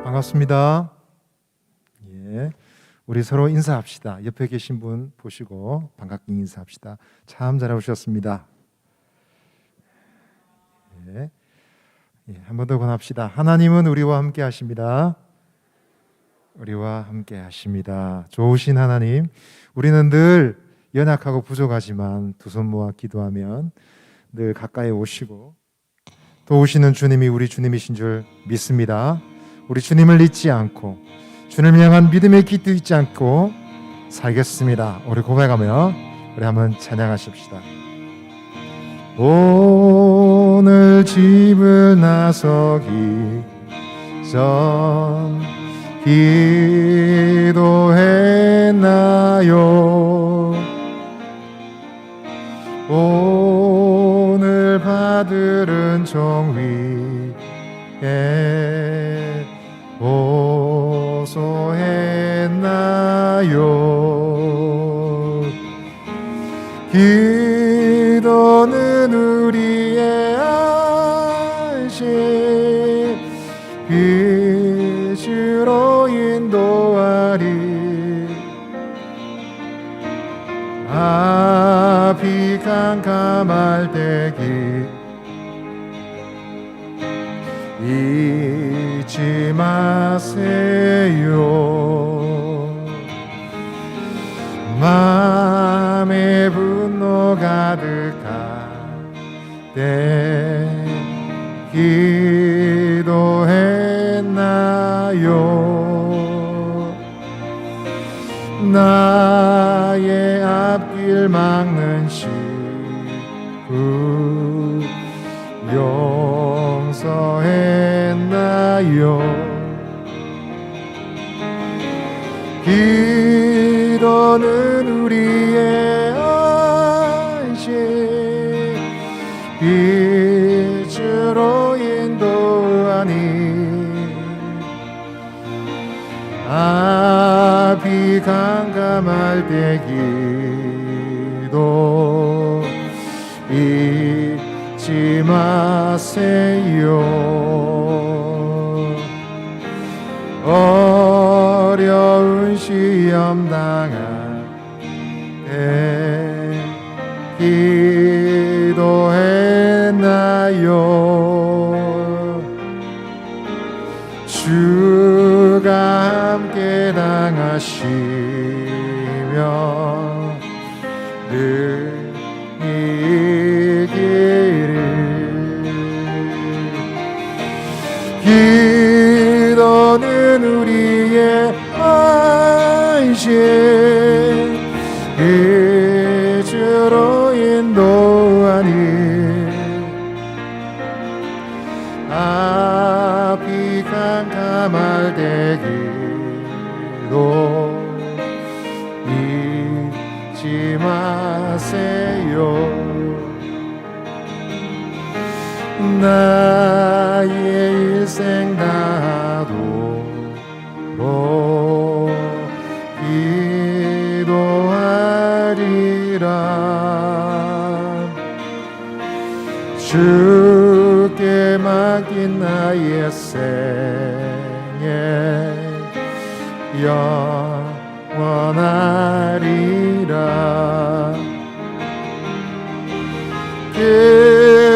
반갑습니다. 예, 우리 서로 인사합시다. 옆에 계신 분 보시고 반갑게 인사합시다. 참 잘 오셨습니다. 예, 한 번 더 권합시다. 하나님은 우리와 함께 하십니다. 우리와 함께 하십니다. 좋으신 하나님, 우리는 늘 연약하고 부족하지만 두 손 모아 기도하면 늘 가까이 오시고 도우시는 주님이 우리 주님이신 줄 믿습니다. 우리 주님을 잊지 않고 주님을 향한 믿음의 기도 잊지 않고 살겠습니다. 우리 고백하며 우리 한번 찬양하십시다. 오늘 집을 나서기 전 기도했나요? 오늘 받을 은총 위에 호소했나요? 기도는 우리의 안식 빛으로 인도하리. 앞이 캄캄할 때기 잊지 마세요. 마음에 분노 가득할 때 기도했나요? 나의 앞길 막는 시구 용서했나요? 기도는 우리의 안식 빛으로 인도하니. 앞이 캄캄할 때 기도 잊지 마세요. 어려운 시험 당할 때 기도했나요? 주가 함께 당하시며 늘 이기리. 기도는 우리의 안식 빛으로 인도하니. 앞이 캄캄할 때 기도 잊지 마세요. 나의 일생 다하도록 기도하리라. 주께 맡긴 나의 생애 영원하리라.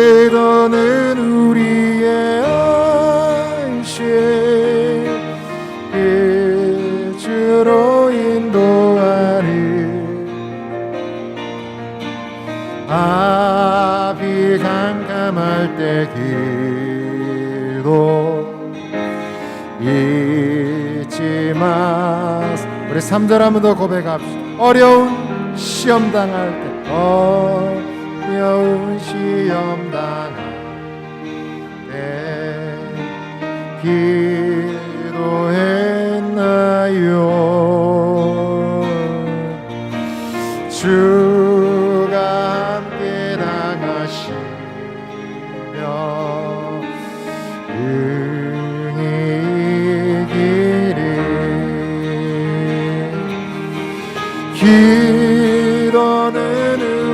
기도는 우리의 안식 빛으로 인도하리. 앞이 캄캄할 때 기도 잊지 마세요. 우리 3절 한 번 더 고백합시다. 어려운 시험 당할 때 어려운 시험 당할 때 기도했나요? 주가 함께 당하시며 능히 이기리. 기도는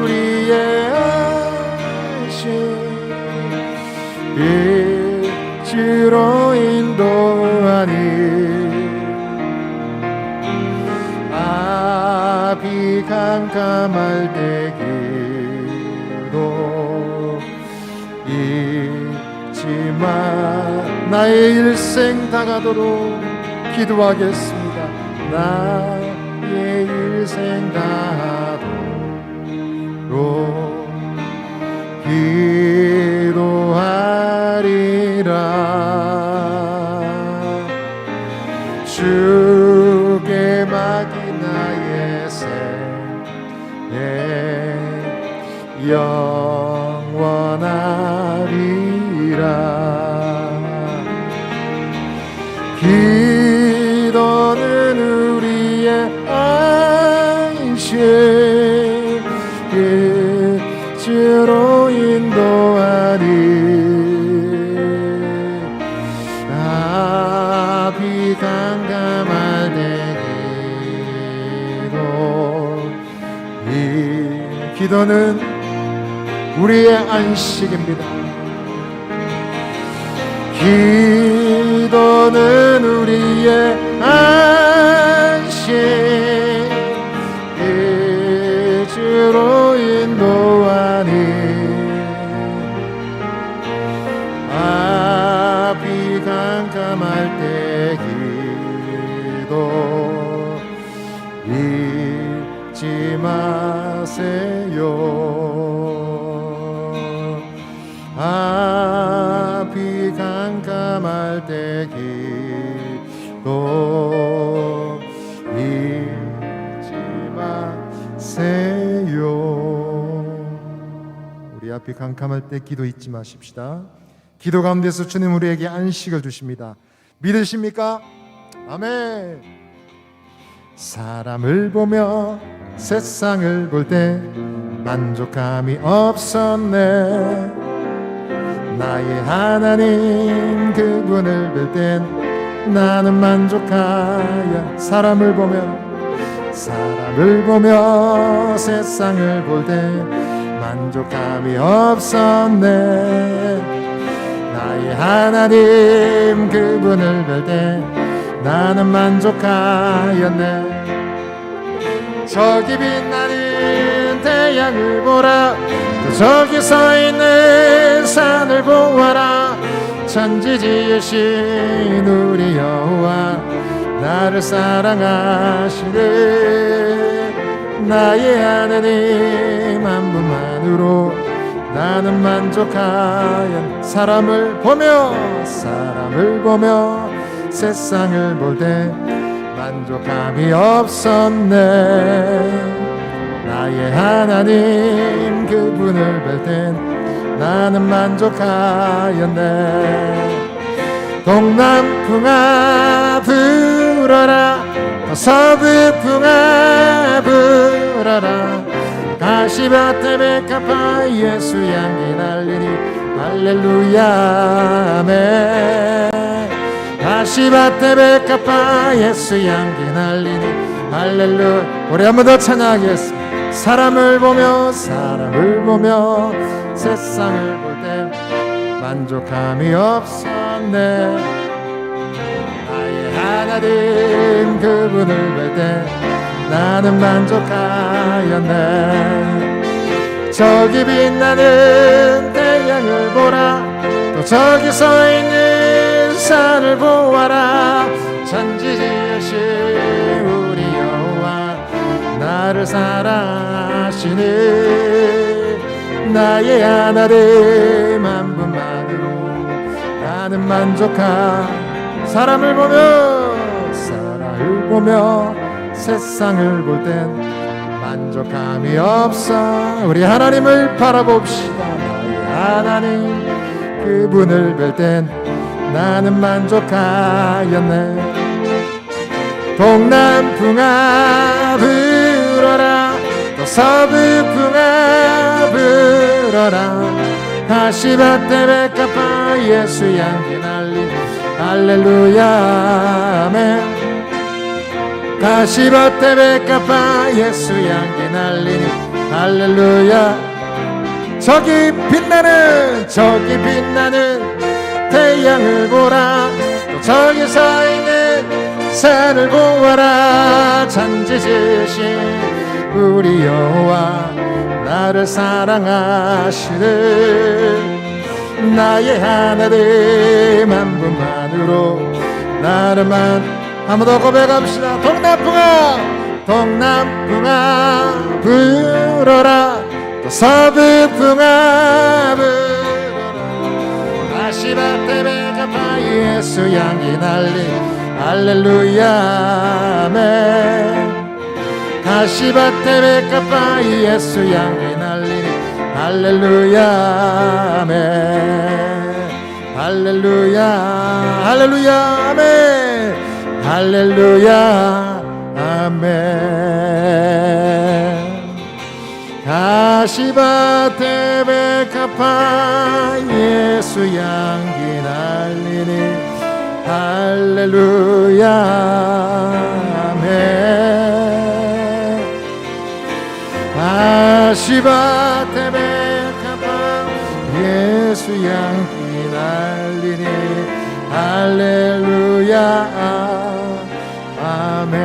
우리의 안식 빛으로 인도하니. 말때 기도 잊지마 나의 일생 다가도록 기도하겠습니다. 나의 일생 다가도록 기도하리라. 주께 맡긴 나의 생에 영원하리라. 기도는 우리의 안식 주로 인도하리. 나비 깜깜할 때 기도 이 기도는 우리의 안식입니다. 기도는 우리의 안식 주로 인도하니. 앞이 깜깜할 때 기도 잊지 마세요. 앞이 깜깜할 때 기도 잊지 마세요. 우리 앞이 캄캄할 때 기도 잊지 마십시다. 기도 가운데서 주님 우리에게 안식을 주십니다. 믿으십니까? 아멘. 사람을 보며 세상을 볼 때 만족감이 없었네. 나의 하나님 그분을 볼 땐 나는 만족하여. 사람을 보며 세상을 볼 때 만족감이 없었네. 나의 하나님 그분을 볼 때 나는 만족하였네. 저기 빛나는 태양을 보라. 또 저기 서 있는 산을 보아라. 천지 지으신 우리 여호와 나를 사랑하시네. 나의 하나님 한 분만으로 나는 만족하여. 사람을 보며 세상을 볼 때 만족감이 없었네. 나의 하나님 그분을 볼 땐 나는 만족하였네. 동남풍아 불어라. 서북풍아 불어라. 가시밭에 백합화 예수 향기 날리니 할렐루야 아멘. 가시밭에 백합화 예수 향기 날리니 할렐루야. 우리 한 번 더 찬양하겠습니다. 사람을 보며 세상을 볼 때 만족함이 없었네. 나의 하나님 그분을 볼 때 나는 만족하였네. 저기 빛나는 태양을 보라. 또 저기 서 있는 산을 보아라. 천지 지으신 우리 여호와 나를 사랑하시네. 나의 하나님 한 분만으로 나는 사람을 보며 세상을 볼 땐 만족함이 없어. 우리 하나님을 바라봅시다. 나의 하나님 그분을 볼 땐 나는 만족하였네. 동남풍아 불어라. 또 서북풍아 불어라. 가시밭에 백합화 예수 향기 날리니 할렐루야 아멘. 가시밭에 백합화 예수 향기 날리니 할렐루야. 저기 빛나는 태양을 보라. 또 저기 서 있는 산을 보아라. 천지 지으신 우리 여호와 나를 사랑하시는 나의 하나님 한 분만으로 나를만 한 번 더 고백합시다. 동남풍아 동남풍아 불어라 또 서북풍아 불어라 아시바테 베가파 예수 향기 날리 할렐루야 아멘 가시바테 베가파 예수 향기 날리니 할렐루야 아멘 할렐루야 할렐루야 아멘 할렐루야 아멘 가시바테 베가파 예수 향기 날리니 할렐루야 아멘 가시바테 베가파 예수 향기 날리니 할렐루야 아멘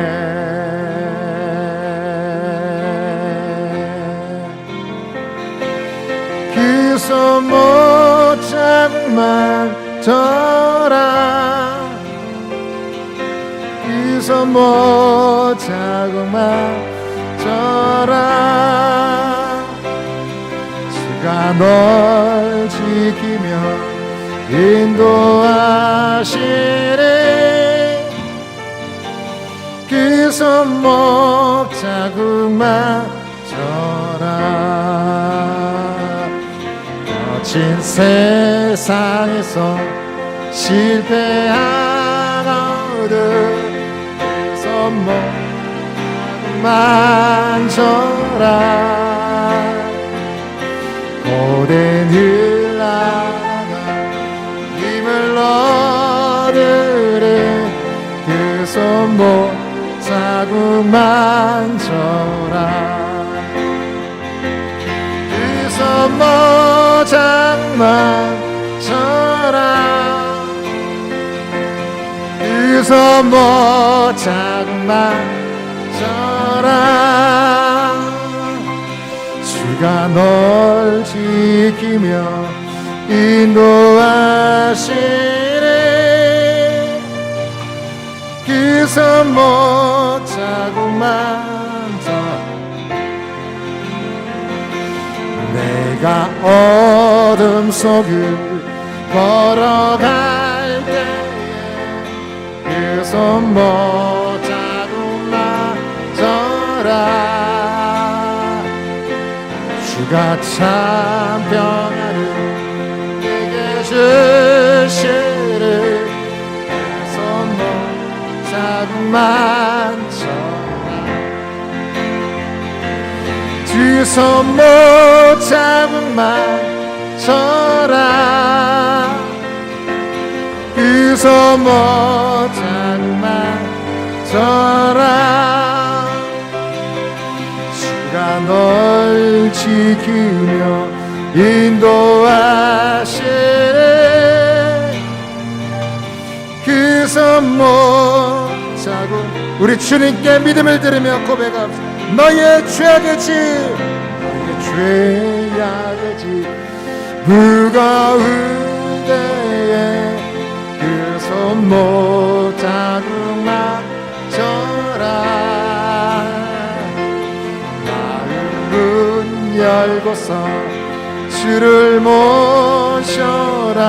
그 손못 자국만 져라 그 손못 자국만 져라 주가 널 지키며 인도하시리 그 손목 자국만 져라 거친 세상에서 실패하거든 그 손목 자국만 져라 고된 흘러가 힘을 얻으리 그 손목 자국만 져라 그 손목 자국만 져라 그 손목 자국만 져라 주가 널 지키며 인도하시네 그 손목 자국만 져 내가 어둠 속을 걸어갈 때에 그 손목 자국만 져라 주가 참 평안을 내게 주시를 그 손목 자국만 져라 주 손목 자국만 져라 그 손목 자국만 져라 주가 널 지키며 인도하시네 그 손목 자국 우리 주님께 믿음을 들으며 고백합시다. 너의 죄악이지 너의 죄악이지 무거운 때에 그 손목 자국만 져라 마음은 열고서 주를 모셔라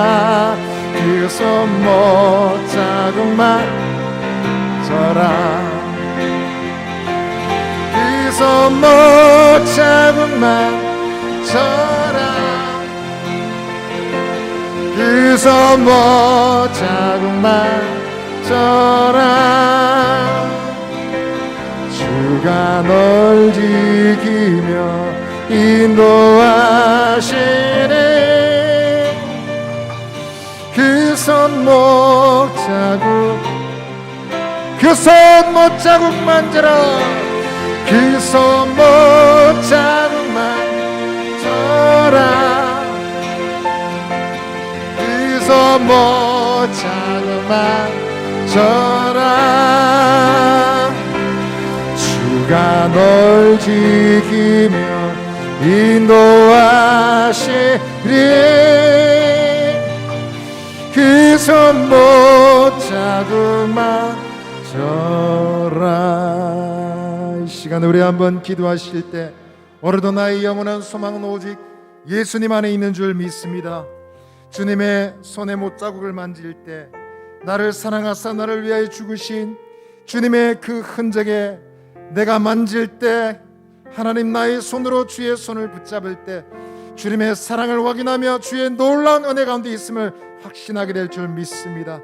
그 손목 자국만 져라 그 손목 자국만 져라 그 손목 자국만 져라 주가 널 지키며 인도하시네 그 손목 자국 그 손목 자국만 져라 그 손목 자국만 져라 그 손목 자국만 져라 주가 주가 널 지키며 인도하시리. 그 손 못잡으만 져라. 이 시간에 우리 한번 기도하실 때, 오늘도 나의 영원한 소망은 오직 예수님 안에 있는 줄 믿습니다. 주님의 손에 못자국을 만질 때, 나를 사랑하사 나를 위하여 죽으신 주님의 그 흔적에 내가 만질 때, 하나님 나의 손으로 주의 손을 붙잡을 때 주님의 사랑을 확인하며 주의 놀라운 은혜 가운데 있음을 확신하게 될 줄 믿습니다.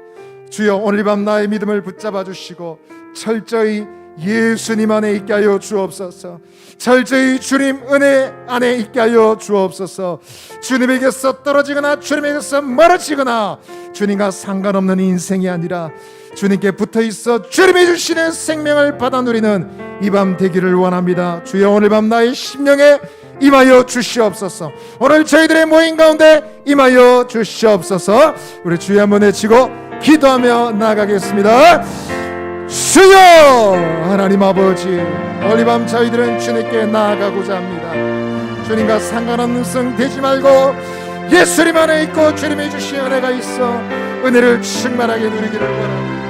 주여, 오늘 밤 나의 믿음을 붙잡아 주시고 철저히 예수님 안에 있게 하여 주옵소서. 철저히 주님 은혜 안에 있게 하여 주옵소서. 주님에게서 떨어지거나 주님에게서 멀어지거나 주님과 상관없는 인생이 아니라 주님께 붙어있어 주님이 주시는 생명을 받아 누리는 이 밤 되기를 원합니다. 주여, 오늘 밤 나의 심령에 임하여 주시옵소서. 오늘 저희들의 모임 가운데 임하여 주시옵소서. 우리 주여 한번 외치고 기도하며 나아가겠습니다. 주여, 하나님 아버지, 오늘 밤 저희들은 주님께 나아가고자 합니다. 주님과 상관없는 성 되지 말고 예수님 안에 있고 주님이 주신 은혜가 있어 은혜를 충만하게 누리기를 원합니다.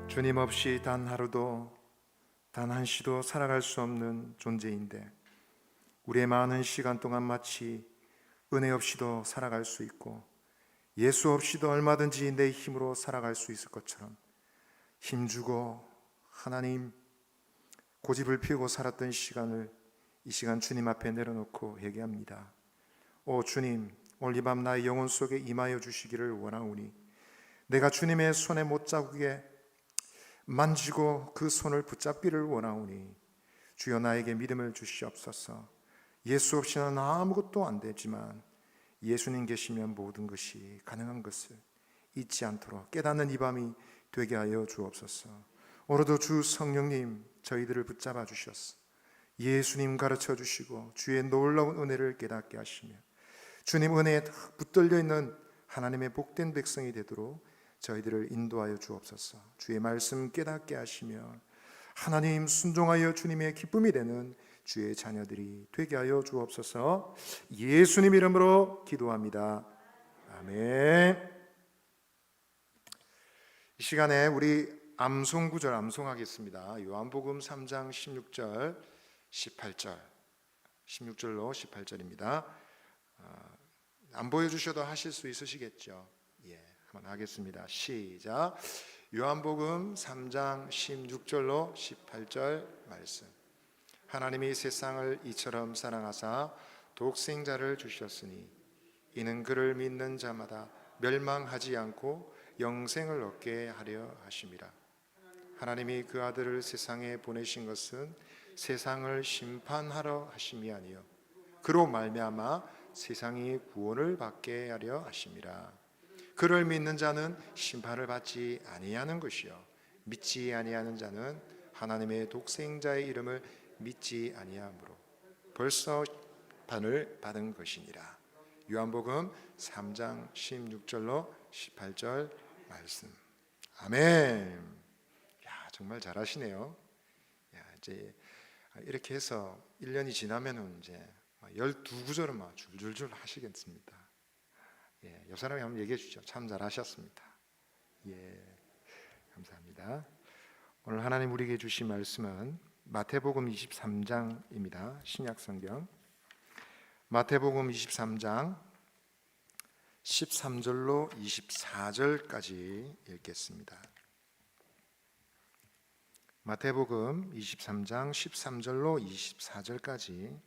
주님 없이 단 하루도 단 한 시도 살아갈 수 없는 존재인데, 우리의 많은 시간 동안 마치 은혜 없이도 살아갈 수 있고 예수 없이도 얼마든지 내 힘으로 살아갈 수 있을 것처럼 힘주고 하나님 고집을 피우고 살았던 시간을 이 시간 주님 앞에 내려놓고 회개합니다. 오 주님, 오늘 이 밤 나의 영혼 속에 임하여 주시기를 원하오니 내가 주님의 손의 못자국에 만지고 그 손을 붙잡기를 원하오니 주여 나에게 믿음을 주시옵소서. 예수 없이는 아무것도 안 되지만 예수님 계시면 모든 것이 가능한 것을 잊지 않도록 깨닫는 이 밤이 되게 하여 주옵소서. 오늘도 주 성령님 저희들을 붙잡아 주셨어 예수님 가르쳐 주시고 주의 놀라운 은혜를 깨닫게 하시며 주님 은혜에 붙들려 있는 하나님의 복된 백성이 되도록 저희들을 인도하여 주옵소서. 주의 말씀 깨닫게 하시며 하나님 순종하여 주님의 기쁨이 되는 주의 자녀들이 되게 하여 주옵소서. 예수님 이름으로 기도합니다. 아멘. 이 시간에 우리 암송 구절 암송하겠습니다. 요한복음 3장 16절 18절 16절로 18절입니다. 안 보여주셔도 하실 수 있으시겠죠? 예, 한번 하겠습니다. 시작. 요한복음 3장 16절로 18절 말씀. 하나님이 세상을 이처럼 사랑하사 독생자를 주셨으니 이는 그를 믿는 자마다 멸망하지 않고 영생을 얻게 하려 하심이라. 하나님이 그 아들을 세상에 보내신 것은 세상을 심판하러 하심이 아니요 그로 말미암아 세상이 구원을 받게 하려 하심이라. 그를 믿는 자는 심판을 받지 아니하는 것이요 믿지 아니하는 자는 하나님의 독생자의 이름을 믿지 아니하므로 벌써 판을 받은 것이니라. 요한복음 3장 16절로 18절 말씀. 아멘. 야, 정말 잘하시네요. 야, 이제 이렇게 해서 1년이 지나면은 이제 12구절은 막 줄줄줄 하시겠습니다. 예, 옆 사람이 한번 얘기해 주죠. 참 잘하셨습니다. 예, 감사합니다. 오늘 하나님 우리에게 주신 말씀은 마태복음 23장입니다. 신약성경 마태복음 23장 13절로 24절까지 읽겠습니다. 마태복음 23장 13절로 24절까지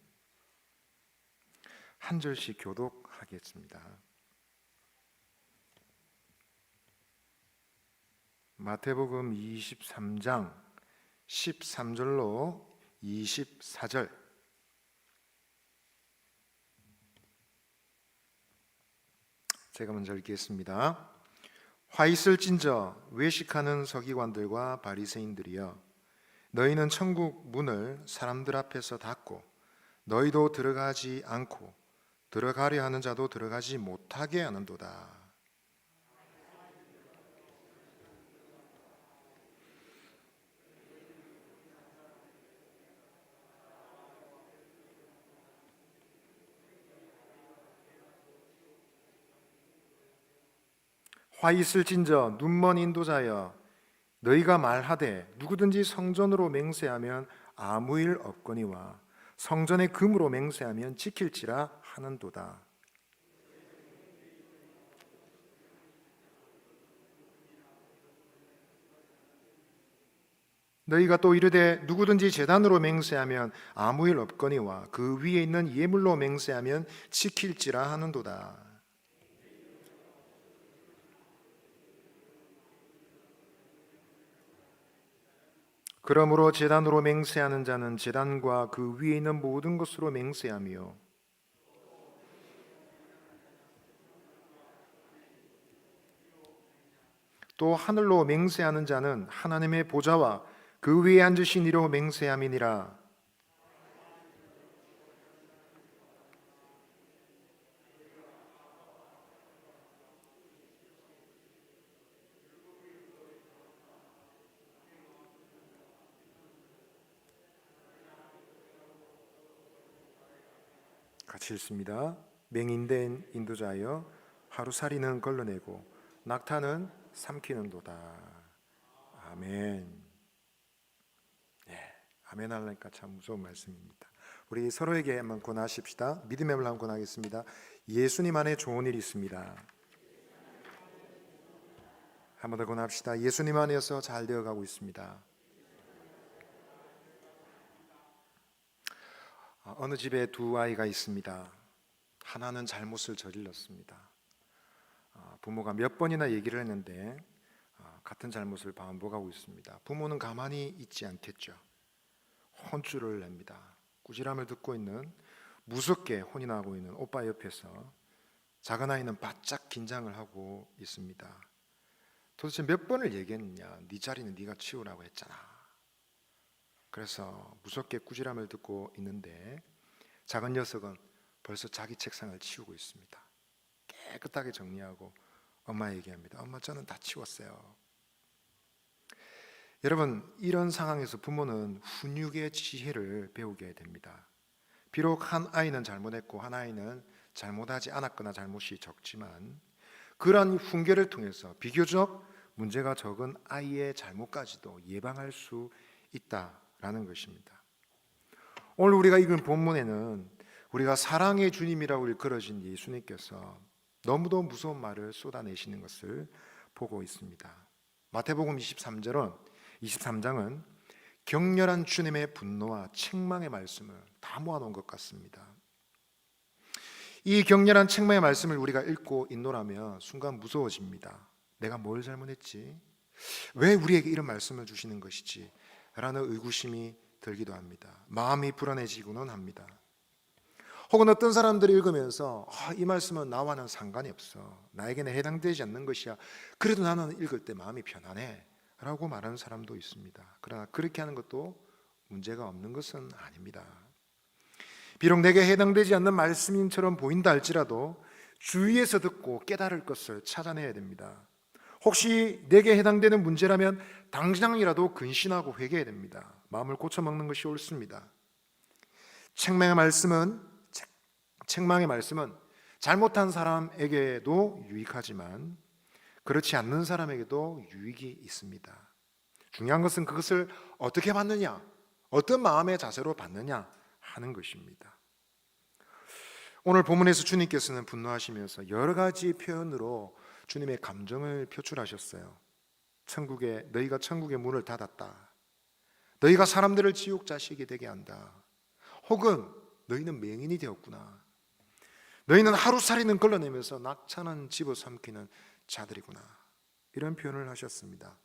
한 절씩 교독하겠습니다. 마태복음 23장 13절로 24절. 제가 먼저 읽겠습니다. 화 있을진저 외식하는 서기관들과 바리새인들이여, 너희는 천국 문을 사람들 앞에서 닫고 너희도 들어가지 않고 들어가려 하는 자도 들어가지 못하게 하는도다. 화 있을진저 눈먼 인도자여, 너희가 말하되 누구든지 성전으로 맹세하면 아무 일 없거니와 성전의 금으로 맹세하면 지킬지라 하는도다. 너희가 또 이르되 누구든지 제단으로 맹세하면 아무 일 없거니와 그 위에 있는 예물로 맹세하면 지킬지라 하는도다. 그러므로 제단으로 맹세하는 자는 제단과 그 위에 있는 모든 것으로 맹세하며, 또 하늘로 맹세하는 자는 하나님의 보좌와 그 위에 앉으신 이로 맹세함이니라. 같이 읽습니다. 맹인된 인도자여, 하루살이는 걸러내고 낙타는 삼키는도다. 아멘. 아멘 하려니까 참 무서운 말씀입니다. 우리 서로에게 한번 권하십시다. 믿음의 말로 한번 권하겠습니다. 예수님 안에 좋은 일이 있습니다. 한번 더 권합시다. 예수님 안에서 잘 되어가고 있습니다. 어느 집에 두 아이가 있습니다. 하나는 잘못을 저질렀습니다. 부모가 몇 번이나 얘기를 했는데 같은 잘못을 반복하고 있습니다. 부모는 가만히 있지 않겠죠. 혼쭐을 냅니다. 꾸지람을 듣고 있는, 무섭게 혼이 나고 있는 오빠 옆에서 작은 아이는 바짝 긴장을 하고 있습니다. 도대체 몇 번을 얘기했느냐? 네 자리는 네가 치우라고 했잖아. 그래서 무섭게 꾸지람을 듣고 있는데 작은 녀석은 벌써 자기 책상을 치우고 있습니다. 깨끗하게 정리하고 엄마에게 얘기합니다. 엄마, 저는 다 치웠어요. 여러분, 이런 상황에서 부모는 훈육의 지혜를 배우게 됩니다. 비록 한 아이는 잘못했고 한 아이는 잘못하지 않았거나 잘못이 적지만 그러한 훈계를 통해서 비교적 문제가 적은 아이의 잘못까지도 예방할 수 있다라는 것입니다. 오늘 우리가 읽은 본문에는 우리가 사랑의 주님이라고 일컬어진 예수님께서 너무도 무서운 말을 쏟아내시는 것을 보고 있습니다. 마태복음 23장은 격렬한 주님의 분노와 책망의 말씀을 다 모아놓은 것 같습니다. 이 격렬한 책망의 말씀을 우리가 읽고 있노라면 순간 무서워집니다. 내가 뭘 잘못했지? 왜 우리에게 이런 말씀을 주시는 것이지? 라는 의구심이 들기도 합니다. 마음이 불안해지고는 합니다. 혹은 어떤 사람들이 읽으면서 이 말씀은 나와는 상관이 없어, 나에게는 해당되지 않는 것이야, 그래도 나는 읽을 때 마음이 편안해 라고 말하는 사람도 있습니다. 그러나 그렇게 하는 것도 문제가 없는 것은 아닙니다. 비록 내게 해당되지 않는 말씀인처럼 보인다 할지라도 주위에서 듣고 깨달을 것을 찾아내야 됩니다. 혹시 내게 해당되는 문제라면 당장이라도 근신하고 회개해야 됩니다. 마음을 고쳐먹는 것이 옳습니다. 책망의 말씀은 잘못한 사람에게도 유익하지만 그렇지 않는 사람에게도 유익이 있습니다. 중요한 것은 그것을 어떻게 받느냐, 어떤 마음의 자세로 받느냐 하는 것입니다. 오늘 본문에서 주님께서는 분노하시면서 여러 가지 표현으로 주님의 감정을 표출하셨어요. 너희가 천국의 문을 닫았다. 너희가 사람들을 지옥 자식이 되게 한다. 혹은 너희는 맹인이 되었구나. 너희는 하루살이는 걸러내면서 낙차는 집어삼키는 자들이구나. 이런 표현을 하셨습니다.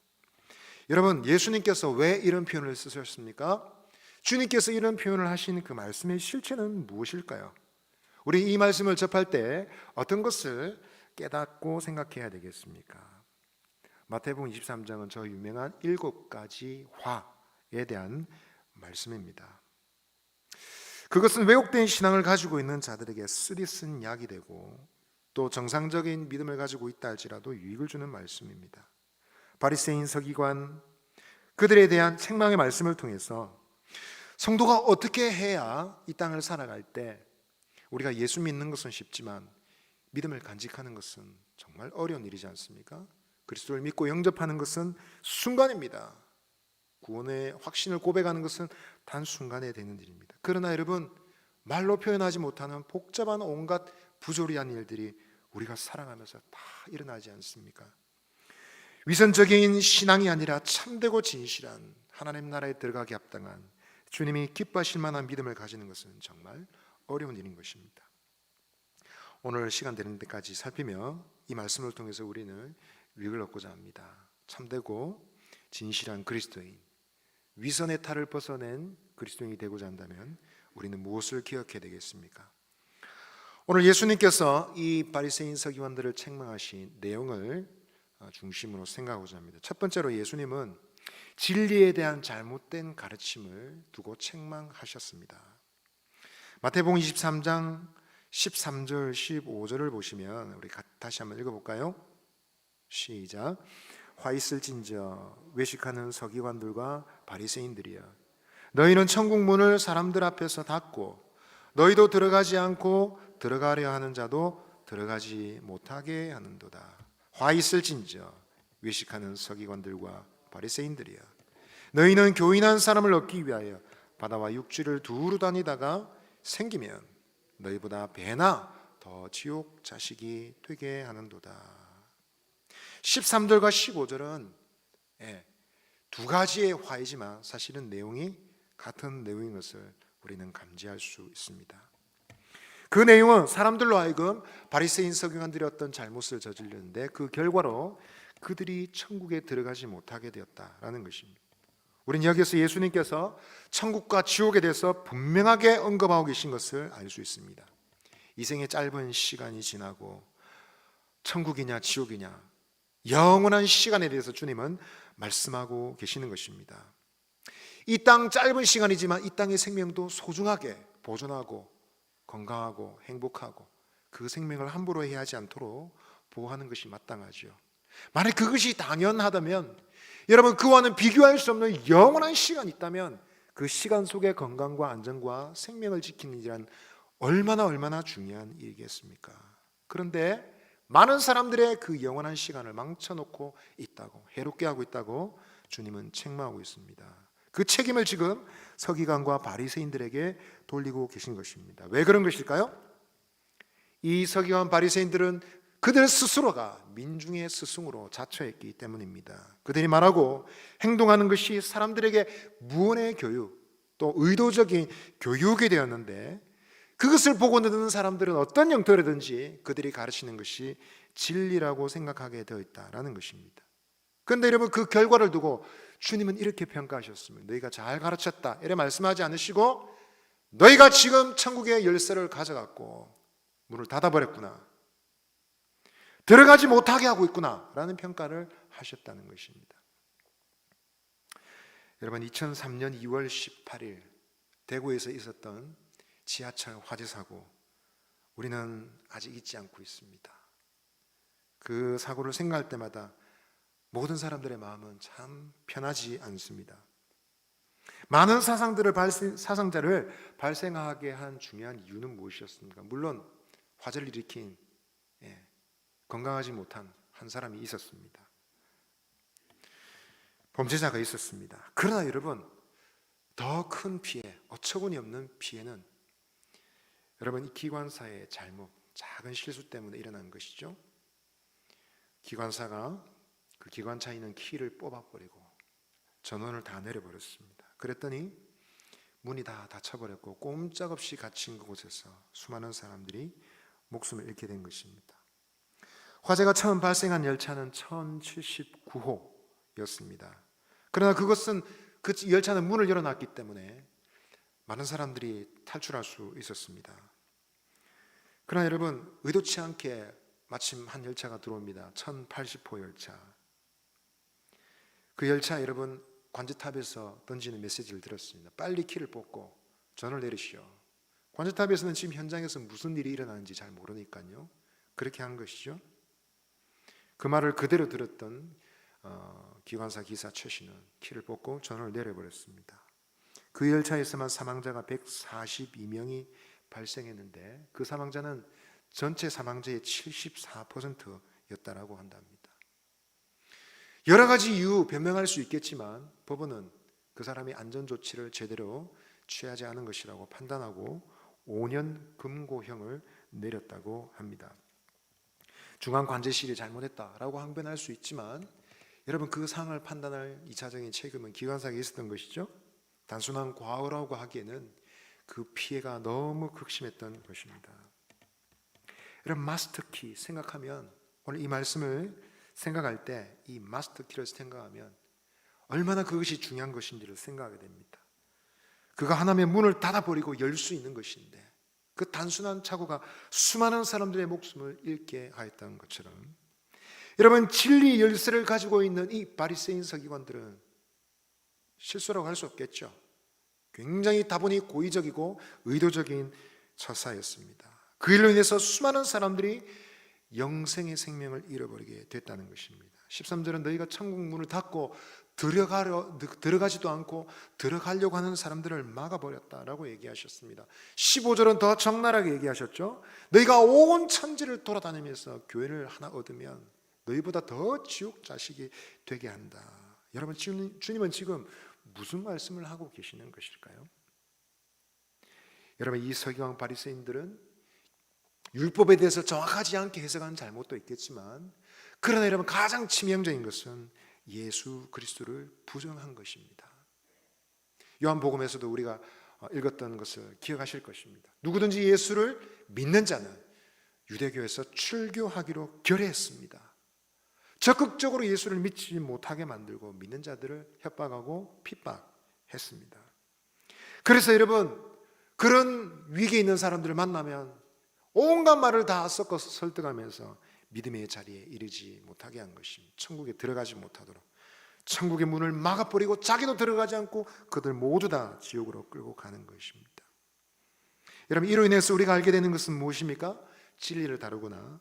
여러분, 예수님께서 왜 이런 표현을 쓰셨습니까? 주님께서 이런 표현을 하신 그 말씀의 실체는 무엇일까요? 우리 이 말씀을 접할 때 어떤 것을 깨닫고 생각해야 되겠습니까? 마태복음 23장은 저 유명한 7가지 화에 대한 말씀입니다. 그것은 왜곡된 신앙을 가지고 있는 자들에게 쓰디쓴 약이 되고 또 정상적인 믿음을 가지고 있다 할지라도 유익을 주는 말씀입니다. 바리새인 서기관 그들에 대한 책망의 말씀을 통해서 성도가 어떻게 해야 이 땅을 살아갈 때 우리가 예수 믿는 것은 쉽지만 믿음을 간직하는 것은 정말 어려운 일이지 않습니까? 그리스도를 믿고 영접하는 것은 순간입니다. 구원의 확신을 고백하는 것은 단 순간에 되는 일입니다. 그러나 여러분, 말로 표현하지 못하는 복잡한 온갖 부조리한 일들이 우리가 살아가면서 다 일어나지 않습니까? 위선적인 신앙이 아니라 참되고 진실한 하나님 나라에 들어가기 합당한 주님이 기뻐하실 만한 믿음을 가지는 것은 정말 어려운 일인 것입니다. 오늘 시간 되는 데까지 살피며 이 말씀을 통해서 우리는 유익을 얻고자 합니다. 참되고 진실한 그리스도인, 위선의 탈을 벗어낸 그리스도인이 되고자 한다면 우리는 무엇을 기억해야 되겠습니까? 오늘 예수님께서 이 바리새인 서기관들을 책망하신 내용을 중심으로 생각하고자 합니다. 첫 번째로 예수님은 진리에 대한 잘못된 가르침을 두고 책망하셨습니다. 마태복음 23장 13절 15절을 보시면 우리 다시 한번 읽어볼까요? 시작. 화 있을진저 외식하는 서기관들과 바리새인들이여, 너희는 천국 문을 사람들 앞에서 닫고 너희도 들어가지 않고 들어가려 하는 자도 들어가지 못하게 하는도다. 화 있을진저 외식하는 서기관들과 바리새인들이여, 너희는 교인한 사람을 얻기 위하여 바다와 육지를 두루 다니다가 생기면 너희보다 배나 더 지옥 자식이 되게 하는도다. 13절과 15절은 두 가지의 화이지만 사실은 내용이 같은 내용인 것을 우리는 감지할 수 있습니다. 그 내용은 사람들로 하여금 바리새인 서기관들이 어떤 잘못을 저질렀는데 그 결과로 그들이 천국에 들어가지 못하게 되었다라는 것입니다. 우리는 여기서 예수님께서 천국과 지옥에 대해서 분명하게 언급하고 계신 것을 알 수 있습니다. 이 생의 짧은 시간이 지나고 천국이냐 지옥이냐 영원한 시간에 대해서 주님은 말씀하고 계시는 것입니다. 이 땅 짧은 시간이지만 이 땅의 생명도 소중하게 보존하고 건강하고 행복하고 그 생명을 함부로 해하지 않도록 보호하는 것이 마땅하죠. 만약 그것이 당연하다면 여러분, 그와는 비교할 수 없는 영원한 시간이 있다면 그 시간 속의 건강과 안전과 생명을 지키는 일은 얼마나 중요한 일이겠습니까? 그런데 많은 사람들의 그 영원한 시간을 망쳐놓고 있다고, 해롭게 하고 있다고 주님은 책망하고 있습니다. 그 책임을 지금 서기관과 바리새인들에게 돌리고 계신 것입니다. 왜 그런 것일까요? 이 서기관 바리새인들은 그들 스스로가 민중의 스승으로 자처했기 때문입니다. 그들이 말하고 행동하는 것이 사람들에게 무언의 교육, 또 의도적인 교육이 되었는데 그것을 보고 듣는 사람들은 어떤 형태로든지 그들이 가르치는 것이 진리라고 생각하게 되어 있다는 것입니다. 그런데 여러분, 그 결과를 두고 주님은 이렇게 평가하셨습니다. 너희가 잘 가르쳤다 이렇게 말씀하지 않으시고 너희가 지금 천국의 열쇠를 가져갔고 문을 닫아버렸구나, 들어가지 못하게 하고 있구나 라는 평가를 하셨다는 것입니다. 여러분, 2003년 2월 18일 대구에서 있었던 지하철 화재 사고, 우리는 아직 잊지 않고 있습니다. 그 사고를 생각할 때마다 모든 사람들의 마음은 참 편하지 않습니다. 많은 사상자를 발생하게 한 중요한 이유는 무엇이었습니까? 물론 화재를 일으킨 건강하지 못한 한 사람이 있었습니다. 범죄자가 있었습니다. 그러나 여러분, 더 큰 피해, 어처구니 없는 피해는 여러분, 이 기관사의 잘못, 작은 실수 때문에 일어난 것이죠. 기관사가 그 기관차에 있는 키를 뽑아버리고 전원을 다 내려버렸습니다. 그랬더니 문이 다 닫혀버렸고 꼼짝없이 갇힌 그곳에서 수많은 사람들이 목숨을 잃게 된 것입니다. 화재가 처음 발생한 열차는 1079호였습니다. 그러나 그것은 그 열차는 문을 열어놨기 때문에 많은 사람들이 탈출할 수 있었습니다. 그러나 여러분, 의도치 않게 마침 한 열차가 들어옵니다. 1080호 열차. 그 열차 여러분, 관제탑에서 던지는 메시지를 들었습니다. 빨리 키를 뽑고 전을 내리시오. 관제탑에서는 지금 현장에서 무슨 일이 일어나는지 잘 모르니까요, 그렇게 한 것이죠. 그 말을 그대로 들었던 기관사 기사 최 씨는 키를 뽑고 전을 내려버렸습니다. 그 열차에서만 사망자가 142명이 발생했는데 그 사망자는 전체 사망자의 74%였다라고 한답니다. 여러 가지 이유 변명할 수 있겠지만 법원은 그 사람이 안전조치를 제대로 취하지 않은 것이라고 판단하고 5년 금고형을 내렸다고 합니다. 중앙관제실이 잘못했다라고 항변할 수 있지만 여러분, 그 상황을 판단할 2차적인 책임은 기관사에게 있었던 것이죠. 단순한 과오라고 하기에는 그 피해가 너무 극심했던 것입니다. 여러분, 마스터키 생각하면, 오늘 이 말씀을 생각할 때 이 마스터키를 생각하면 얼마나 그것이 중요한 것인지를 생각하게 됩니다. 그가 하나님의 문을 닫아버리고 열 수 있는 것인데 그 단순한 착오가 수많은 사람들의 목숨을 잃게 하였다는 것처럼, 여러분, 진리 열쇠를 가지고 있는 이 바리새인 서기관들은 실수라고 할 수 없겠죠. 굉장히 다분히 고의적이고 의도적인 처사였습니다. 그 일로 인해서 수많은 사람들이 영생의 생명을 잃어버리게 됐다는 것입니다. 13절은 너희가 천국 문을 닫고 들어가지도 않고 들어가려고 하는 사람들을 막아버렸다라고 얘기하셨습니다. 15절은 더 적나라하게 얘기하셨죠. 너희가 온 천지를 돌아다니면서 교회를 하나 얻으면 너희보다 더 지옥 자식이 되게 한다. 여러분, 주님은 지금 무슨 말씀을 하고 계시는 것일까요? 여러분, 이 서기관 바리새인들은 율법에 대해서 정확하지 않게 해석하는 잘못도 있겠지만, 그러나 여러분, 가장 치명적인 것은 예수 그리스도를 부정한 것입니다. 요한복음에서도 우리가 읽었던 것을 기억하실 것입니다. 누구든지 예수를 믿는 자는 유대교에서 출교하기로 결의했습니다. 적극적으로 예수를 믿지 못하게 만들고 믿는 자들을 협박하고 핍박했습니다. 그래서 여러분, 그런 위기에 있는 사람들을 만나면 온갖 말을 다 섞어서 설득하면서 믿음의 자리에 이르지 못하게 한 것입니다. 천국에 들어가지 못하도록 천국의 문을 막아버리고 자기도 들어가지 않고 그들 모두 다 지옥으로 끌고 가는 것입니다. 여러분, 이로 인해서 우리가 알게 되는 것은 무엇입니까? 진리를 다루거나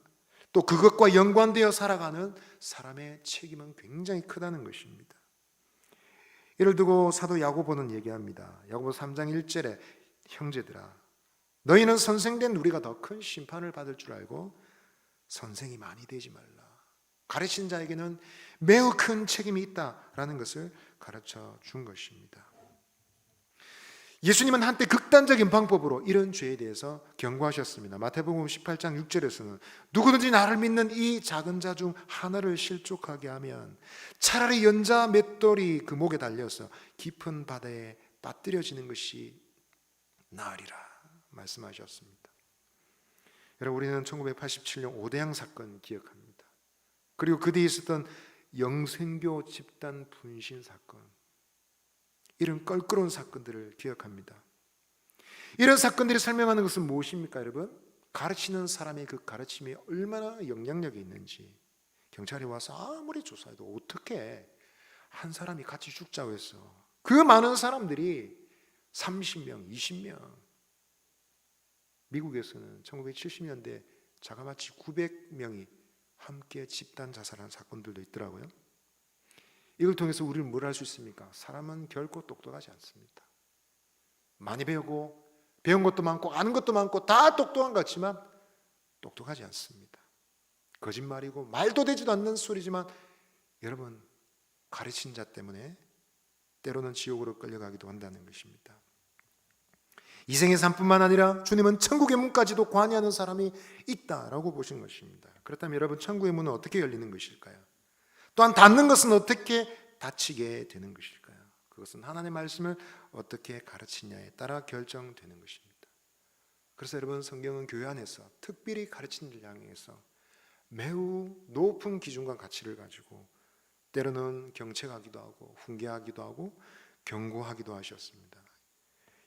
또 그것과 연관되어 살아가는 사람의 책임은 굉장히 크다는 것입니다. 이를 두고 사도 야고보는 얘기합니다. 야고보 3장 1절에 형제들아, 너희는 선생된 우리가 더 큰 심판을 받을 줄 알고 선생이 많이 되지 말라. 가르친 자에게는 매우 큰 책임이 있다라는 것을 가르쳐 준 것입니다. 예수님은 한때 극단적인 방법으로 이런 죄에 대해서 경고하셨습니다. 마태복음 18장 6절에서는 누구든지 나를 믿는 이 작은 자 중 하나를 실족하게 하면 차라리 연자 맷돌이 그 목에 달려서 깊은 바다에 빠뜨려지는 것이 나으리라 말씀하셨습니다. 여러분, 우리는 1987년 오대양 사건 기억합니다. 그리고 그 뒤에 있었던 영생교 집단 분신 사건, 이런 껄끄러운 사건들을 기억합니다. 이런 사건들이 설명하는 것은 무엇입니까, 여러분? 가르치는 사람의 그 가르침이 얼마나 영향력이 있는지. 경찰이 와서 아무리 조사해도 어떻게 한 사람이 같이 죽자고 했어. 그 많은 사람들이 30명, 20명. 미국에서는 1970년대 자그마치 900명이 함께 집단 자살한 사건들도 있더라고요. 이걸 통해서 우리는 뭘 알 수 있습니까? 사람은 결코 똑똑하지 않습니다. 많이 배우고 배운 것도 많고 아는 것도 많고 다 똑똑한 것 같지만 똑똑하지 않습니다. 거짓말이고 말도 되지도 않는 소리지만 여러분, 가르친 자 때문에 때로는 지옥으로 끌려가기도 한다는 것입니다. 이 생의 삶뿐만 아니라 주님은 천국의 문까지도 관여하는 사람이 있다라고 보신 것입니다. 그렇다면 여러분, 천국의 문은 어떻게 열리는 것일까요? 또한 닫는 것은 어떻게 닫히게 되는 것일까요? 그것은 하나님의 말씀을 어떻게 가르치냐에 따라 결정되는 것입니다. 그래서 여러분, 성경은 교회 안에서 특별히 가르치는 일 향해서 매우 높은 기준과 가치를 가지고 때로는 경책하기도 하고 훈계하기도 하고 경고하기도 하셨습니다.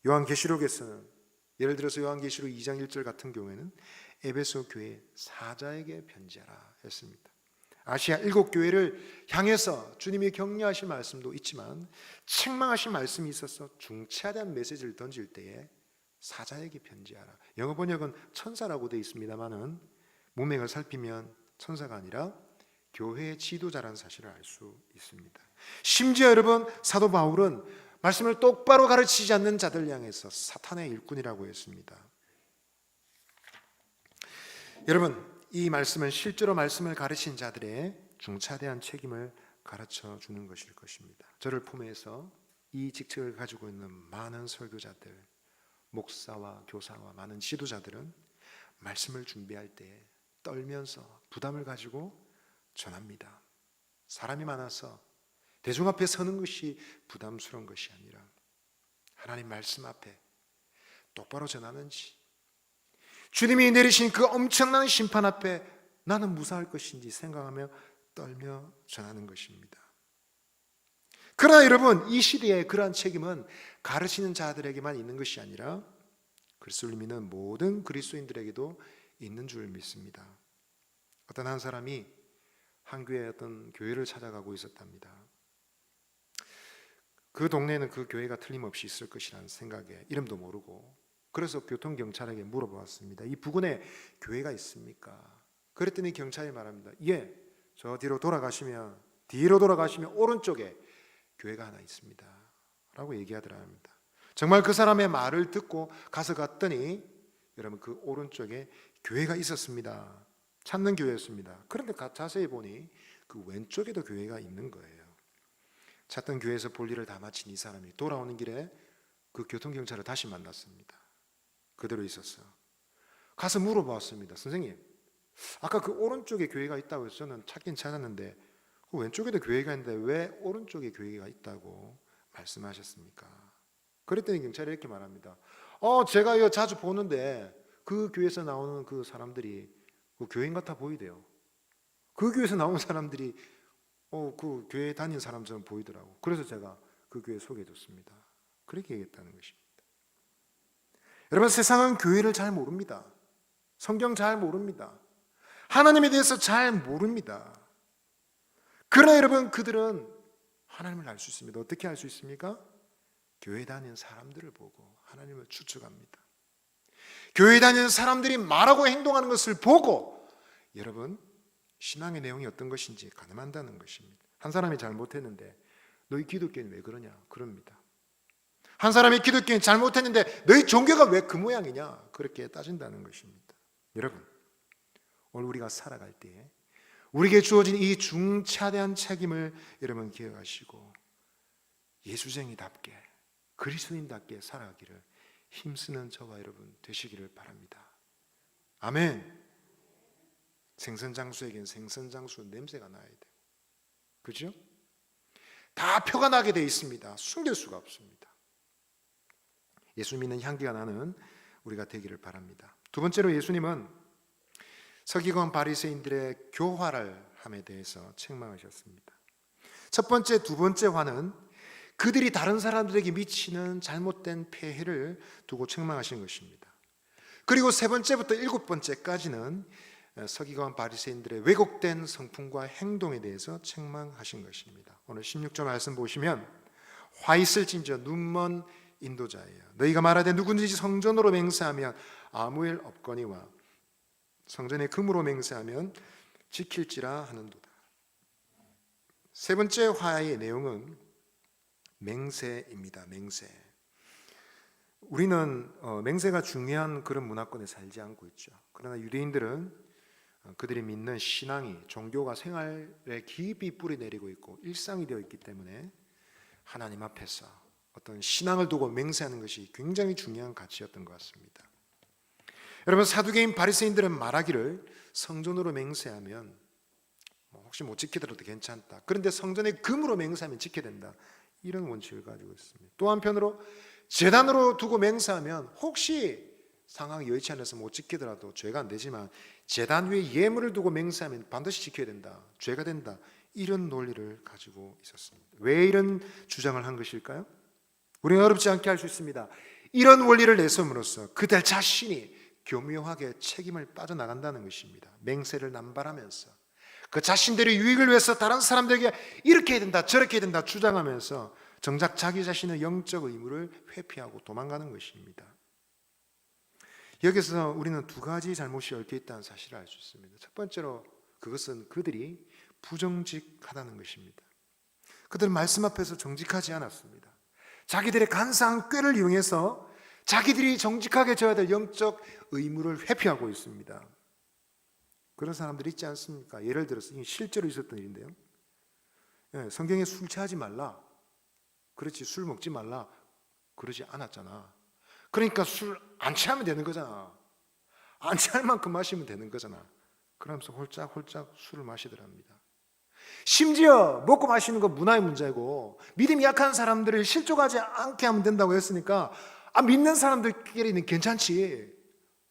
요한계시록에서는, 예를 들어서 요한계시록 2장 1절 같은 경우에는 에베소 교회 사자에게 편지하라 했습니다. 아시아 7교회를 향해서 주님이 격려하신 말씀도 있지만 책망하신 말씀이 있어서 중차대한 메시지를 던질 때에 사자에게 편지하라. 영어 번역은 천사라고 되어 있습니다만은 문맥을 살피면 천사가 아니라 교회의 지도자라는 사실을 알 수 있습니다. 심지어 여러분, 사도 바울은 말씀을 똑바로 가르치지 않는 자들 향해서 사탄의 일꾼이라고 했습니다. 여러분, 이 말씀은 실제로 말씀을 가르친 자들의 중차대한 책임을 가르쳐 주는 것일 것입니다. 저를 포함해서 이 직책을 가지고 있는 많은 설교자들, 목사와 교사와 많은 지도자들은 말씀을 준비할 때 떨면서 부담을 가지고 전합니다. 사람이 많아서 대중 앞에 서는 것이 부담스러운 것이 아니라 하나님 말씀 앞에 똑바로 전하는지, 주님이 내리신 그 엄청난 심판 앞에 나는 무사할 것인지 생각하며 떨며 전하는 것입니다. 그러나 여러분, 이 시대에 그러한 책임은 가르치는 자들에게만 있는 것이 아니라 그리스도를 믿는 모든 그리스도인들에게도 있는 줄 믿습니다. 어떤 한 사람이 한 교회의 어떤 교회를 찾아가고 있었답니다. 그 동네에는 그 교회가 틀림없이 있을 것이라는 생각에 이름도 모르고, 그래서 교통경찰에게 물어보았습니다. 이 부근에 교회가 있습니까? 그랬더니 경찰이 말합니다. 예, 저 뒤로 돌아가시면 오른쪽에 교회가 하나 있습니다 라고 얘기하더라 합니다. 정말 그 사람의 말을 듣고 가서 갔더니 여러분, 그 오른쪽에 교회가 있었습니다. 찾는 교회였습니다. 그런데 자세히 보니 그 왼쪽에도 교회가 있는 거예요. 찾던 교회에서 볼 일을 다 마친 이 사람이 돌아오는 길에 그 교통경찰을 다시 만났습니다. 그대로 있었어요. 가서 물어봤습니다. 선생님, 아까 그 오른쪽에 교회가 있다고 해서 저는 찾긴 찾았는데 그 왼쪽에도 교회가 있는데 왜 오른쪽에 교회가 있다고 말씀하셨습니까? 그랬더니 경찰이 이렇게 말합니다. 제가 이거 자주 보는데 그 교회에서 나오는 그 사람들이 그 교인 같아 보이대요. 그 교회에서 나온 사람들이 그 교회 다니는 사람처럼 보이더라고. 그래서 제가 그 교회 소개해줬습니다. 그렇게 얘기했다는 것입니다. 여러분, 세상은 교회를 잘 모릅니다. 성경 잘 모릅니다. 하나님에 대해서 잘 모릅니다. 그러나 여러분, 그들은 하나님을 알 수 있습니다. 어떻게 알 수 있습니까? 교회 다니는 사람들을 보고 하나님을 추측합니다. 교회 다니는 사람들이 말하고 행동하는 것을 보고 여러분, 신앙의 내용이 어떤 것인지 가늠한다는 것입니다. 한 사람이 잘못했는데 너희 기독교는 왜 그러냐? 그럽니다. 한 사람이 기독교는 잘못했는데 너희 종교가 왜 그 모양이냐? 그렇게 따진다는 것입니다. 여러분, 오늘 우리가 살아갈 때에 우리에게 주어진 이 중차대한 책임을 여러분 기억하시고 예수쟁이답게 그리스도인답게 살아가기를 힘쓰는 저와 여러분 되시기를 바랍니다. 아멘. 생선장수에겐 생선장수 냄새가 나야 돼요. 그죠? 다 표가 나게 돼 있습니다. 숨길 수가 없습니다. 예수 믿는 향기가 나는 우리가 되기를 바랍니다. 두 번째로, 예수님은 서기관 바리새인들의 교활을 함에 대해서 책망하셨습니다. 첫 번째, 두 번째 화는 그들이 다른 사람들에게 미치는 잘못된 폐해를 두고 책망하신 것입니다. 그리고 세 번째부터 일곱 번째까지는 서기관 바리새인들의 왜곡된 성품과 행동에 대해서 책망하신 것입니다. 오늘 16절 말씀 보시면 화 있을진저 눈먼 인도자예요. 너희가 말하되 누구든지 성전으로 맹세하면 아무 일 없거니와 성전의 금으로 맹세하면 지킬지라 하는도다. 세 번째 화의 내용은 맹세입니다. 맹세. 우리는 맹세가 중요한 그런 문화권에 살지 않고 있죠. 그러나 유대인들은 그들이 믿는 신앙이, 종교가 생활에 깊이 뿌리 내리고 있고 일상이 되어 있기 때문에 하나님 앞에서 어떤 신앙을 두고 맹세하는 것이 굉장히 중요한 가치였던 것 같습니다. 여러분, 사두개인 바리새인들은 말하기를 성전으로 맹세하면 혹시 못 지키더라도 괜찮다. 그런데 성전의 금으로 맹세하면 지켜야 된다. 이런 원칙을 가지고 있습니다. 또 한편으로 제단으로 두고 맹세하면 혹시 상황이 여의치 않아서 못 지키더라도 죄가 안 되지만 제단 위에 예물을 두고 맹세하면 반드시 지켜야 된다, 죄가 된다, 이런 논리를 가지고 있었습니다. 왜 이런 주장을 한 것일까요? 우리는 어렵지 않게 알 수 있습니다. 이런 원리를 내세움으로써 그들 자신이 교묘하게 책임을 빠져나간다는 것입니다. 맹세를 남발하면서 그 자신들의 유익을 위해서 다른 사람들에게 이렇게 해야 된다, 저렇게 해야 된다 주장하면서 정작 자기 자신의 영적 의무를 회피하고 도망가는 것입니다. 여기서 우리는 두 가지 잘못이 얽혀 있다는 사실을 알 수 있습니다. 첫 번째로 그것은 그들이 부정직하다는 것입니다. 그들은 말씀 앞에서 정직하지 않았습니다. 자기들의 간사한 꾀를 이용해서 자기들이 정직하게 져야 될 영적 의무를 회피하고 있습니다. 그런 사람들이 있지 않습니까? 예를 들어서 실제로 있었던 일인데요. 성경에 술 취하지 말라, 그렇지, 술 먹지 말라 그러지 않았잖아. 그러니까 술 안 취하면 되는 거잖아. 안 취할 만큼 마시면 되는 거잖아. 그러면서 홀짝홀짝 술을 마시더랍니다. 심지어 먹고 마시는 건 문화의 문제고 믿음이 약한 사람들을 실족하지 않게 하면 된다고 했으니까 믿는 사람들끼리는 괜찮지,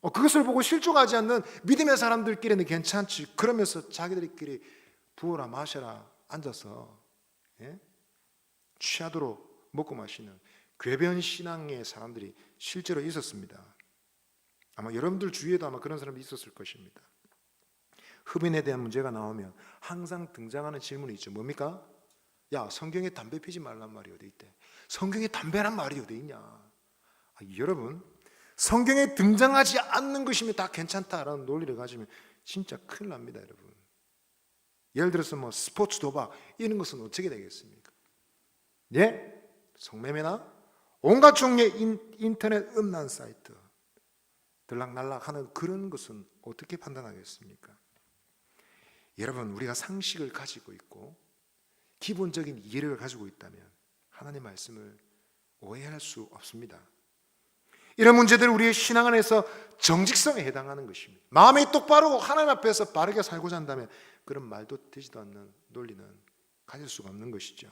그것을 보고 실족하지 않는 믿음의 사람들끼리는 괜찮지, 그러면서 자기들끼리 부어라 마셔라 앉아서 취하도록 먹고 마시는 궤변 신앙의 사람들이 실제로 있었습니다. 아마 여러분들 주위에도 아마 그런 사람이 있었을 것입니다. 흡연에 대한 문제가 나오면 항상 등장하는 질문이 있죠. 뭡니까? 야, 성경에 담배 피지 말란 말이 어디 있대? 성경에 담배란 말이 어디 있냐? 여러분, 성경에 등장하지 않는 것이면 다 괜찮다라는 논리를 가지면 진짜 큰일 납니다, 여러분. 예를 들어서 스포츠 도박 이런 것은 어떻게 되겠습니까? 예? 성매매나 온갖 종류의 인터넷 음란 사이트 들락날락하는 그런 것은 어떻게 판단하겠습니까? 여러분, 우리가 상식을 가지고 있고 기본적인 이해를 가지고 있다면 하나님의 말씀을 오해할 수 없습니다. 이런 문제들 우리의 신앙 안에서 정직성에 해당하는 것입니다. 마음이 똑바르고 하나님 앞에서 바르게 살고자 한다면 그런 말도 되지도 않는 논리는 가질 수가 없는 것이죠.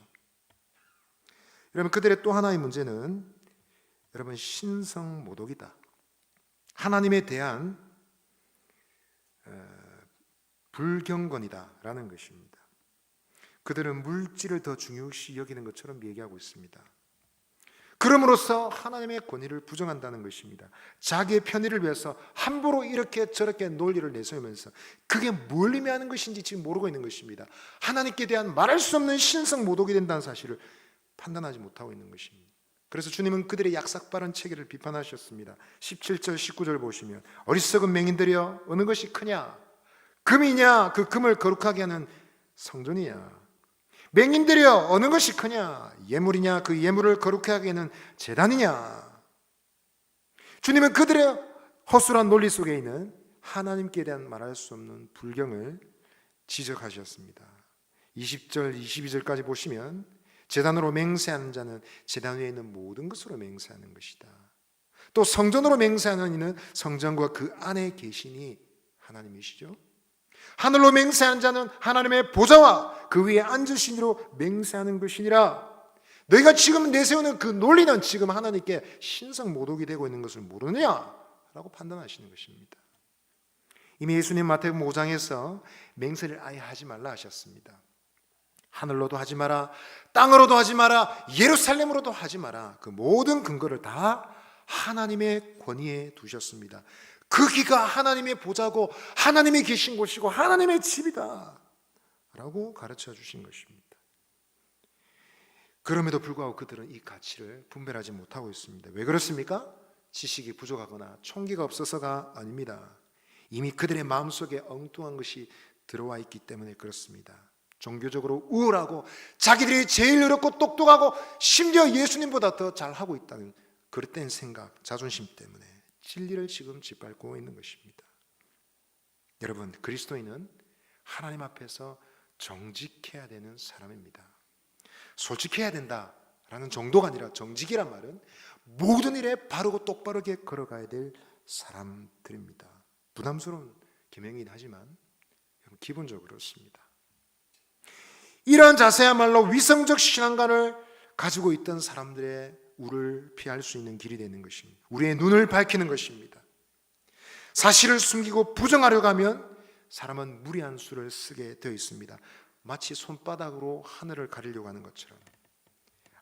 여러분, 그들의 또 하나의 문제는 여러분 신성모독이다. 하나님에 대한 불경건이다라는 것입니다. 그들은 물질을 더 중요시 여기는 것처럼 얘기하고 있습니다. 그럼으로써 하나님의 권위를 부정한다는 것입니다. 자기의 편의를 위해서 함부로 이렇게 저렇게 논리를 내세우면서 그게 뭘 의미하는 것인지 지금 모르고 있는 것입니다. 하나님께 대한 말할 수 없는 신성모독이 된다는 사실을 판단하지 못하고 있는 것입니다. 그래서 주님은 그들의 약삭빠른 체계를 비판하셨습니다. 17절 19절 보시면 어리석은 맹인들이여 어느 것이 크냐? 금이냐? 그 금을 거룩하게 하는 성전이냐? 맹인들이여 어느 것이 크냐? 예물이냐? 그 예물을 거룩하게 하는 제단이냐? 주님은 그들의 허술한 논리 속에 있는 하나님께 대한 말할 수 없는 불경을 지적하셨습니다. 20절 22절까지 보시면 제단으로 맹세하는 자는 제단 위에 있는 모든 것으로 맹세하는 것이다. 또 성전으로 맹세하는 이는 성전과 그 안에 계시니 하나님이시죠. 하늘로 맹세하는 자는 하나님의 보좌와 그 위에 앉으신 이로 맹세하는 것이니라. 너희가 지금 내세우는 그 논리는 지금 하나님께 신성모독이 되고 있는 것을 모르느냐라고 판단하시는 것입니다. 이미 예수님 마태복음 5장에서 맹세를 아예 하지 말라 하셨습니다. 하늘로도 하지 마라, 땅으로도 하지 마라, 예루살렘으로도 하지 마라. 그 모든 근거를 다 하나님의 권위에 두셨습니다. 그 기가 하나님의 보좌고 하나님이 계신 곳이고 하나님의 집이다 라고 가르쳐 주신 것입니다. 그럼에도 불구하고 그들은 이 가치를 분별하지 못하고 있습니다. 왜 그렇습니까? 지식이 부족하거나 총기가 없어서가 아닙니다. 이미 그들의 마음속에 엉뚱한 것이 들어와 있기 때문에 그렇습니다. 종교적으로 우월하고 자기들이 제일 어렵고 똑똑하고 심지어 예수님보다 더 잘하고 있다는 그릇된 생각, 자존심 때문에 진리를 지금 짓밟고 있는 것입니다. 여러분, 그리스도인은 하나님 앞에서 정직해야 되는 사람입니다. 솔직해야 된다라는 정도가 아니라 정직이란 말은 모든 일에 바르고 똑바르게 걸어가야 될 사람들입니다. 부담스러운 계명이긴 하지만 기본적으로 그렇습니다. 이러한 자세야말로 위성적 신앙관을 가지고 있던 사람들의 우를 피할 수 있는 길이 되는 것입니다. 우리의 눈을 밝히는 것입니다. 사실을 숨기고 부정하려고 하면 사람은 무리한 수를 쓰게 되어 있습니다. 마치 손바닥으로 하늘을 가리려고 하는 것처럼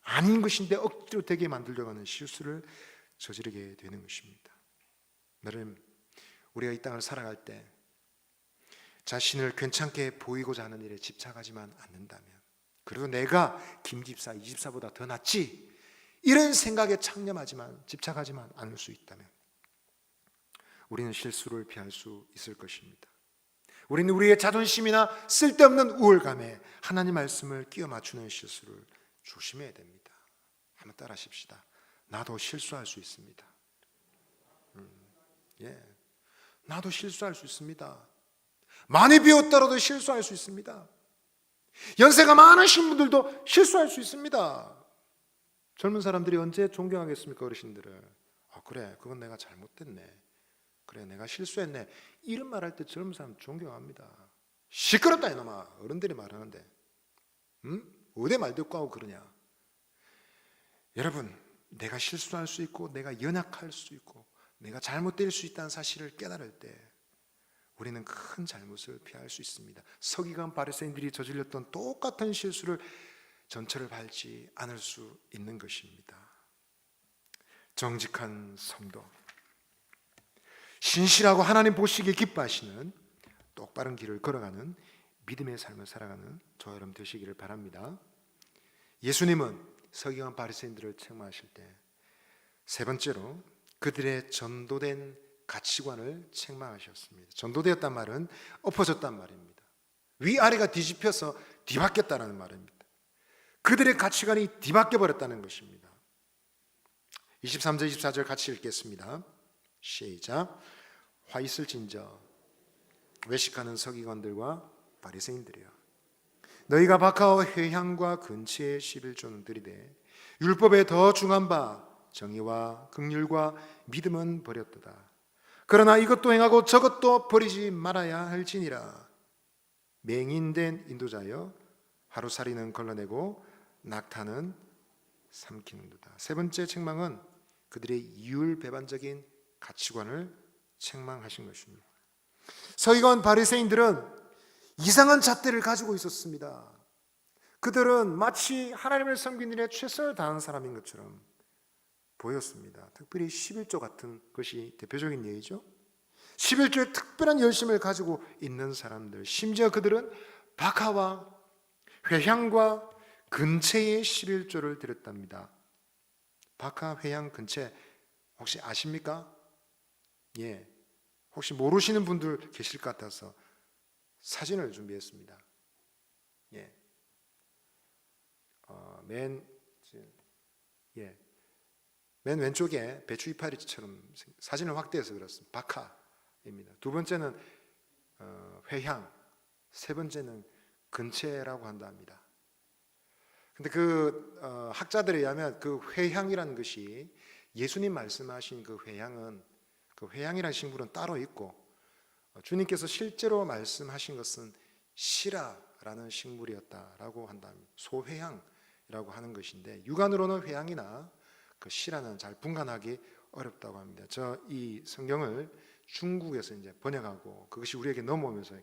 아닌 것인데 억지로 되게 만들려고 하는 실수를 저지르게 되는 것입니다. 여러분, 우리가 이 땅을 살아갈 때 자신을 괜찮게 보이고자 하는 일에 집착하지만 않는다면, 그리고 내가 김 집사, 이 집사보다 더 낫지, 이런 생각에 집착하지만 않을 수 있다면 우리는 실수를 피할 수 있을 것입니다. 우리는 우리의 자존심이나 쓸데없는 우월감에 하나님 말씀을 끼워 맞추는 실수를 조심해야 됩니다. 한번 따라 하십시다. 나도 실수할 수 있습니다. 나도 실수할 수 있습니다. 많이 배웠더라도 실수할 수 있습니다. 연세가 많으신 분들도 실수할 수 있습니다. 젊은 사람들이 언제 존경하겠습니까? 어르신들을. 그래, 그건 내가 잘못됐네, 그래 내가 실수했네, 이런 말할 때 젊은 사람 존경합니다. 시끄럽다 이놈아, 어른들이 말하는데 어디 말 듣고 하고 그러냐. 여러분, 내가 실수할 수 있고 내가 연약할 수 있고 내가 잘못될 수 있다는 사실을 깨달을 때 우리는 큰 잘못을 피할 수 있습니다. 서기관 바리새인들이 저질렀던 똑같은 실수를 전철을 밟지 않을 수 있는 것입니다. 정직한 성도, 신실하고 하나님 보시기에 기뻐하시는 똑바른 길을 걸어가는 믿음의 삶을 살아가는 저와 여러분 되시기를 바랍니다. 예수님은 서기관 바리새인들을 책망하실 때 세 번째로 그들의 전도된 가치관을 책망하셨습니다. 전도되었단 말은 엎어졌단 말입니다. 위아래가 뒤집혀서 뒤바뀌었다는 말입니다. 그들의 가치관이 뒤바뀌어 버렸다는 것입니다. 23절 24절 같이 읽겠습니다. 시작. 화 있을진저 외식하는 서기관들과 바리새인들이여, 너희가 박하와 회향과 근처의 11조는 들이되 율법에 더 중한 바 정의와 긍휼과 믿음은 버렸도다. 그러나 이것도 행하고 저것도 버리지 말아야 할지니라. 맹인된 인도자여, 하루살이는 걸러내고 낙타는 삼키는도다. 세 번째 책망은 그들의 이율배반적인 가치관을 책망하신 것입니다. 서기관 바리새인들은 이상한 잣대를 가지고 있었습니다. 그들은 마치 하나님을 섬기는 일에 최선을 다하는 사람인 것처럼 보였습니다. 특별히 11조 같은 것이 대표적인 예이죠. 11조에 특별한 열심을 가지고 있는 사람들, 심지어 그들은 박하와 회향과 근체의 11조를 드렸답니다. 박하, 회향, 근체 혹시 아십니까? 혹시 모르시는 분들 계실 것 같아서 사진을 준비했습니다. 맨 왼쪽에 배추 이파리처럼 사진을 확대해서 그렸습니다. 박하입니다. 두 번째는 회향, 세 번째는 근체라고 한답니다. 근데 학자들에 의하면 그 회향이라는 것이 예수님 말씀하신 그 회향이라는 식물은 따로 있고, 주님께서 실제로 말씀하신 것은 시라라는 식물이었다라고 한답니다. 소회향이라고 하는 것인데, 육안으로는 회향이나 그 시라는 잘 분간하기 어렵다고 합니다. 이 성경을 중국에서 이제 번역하고 그것이 우리에게 넘어오면서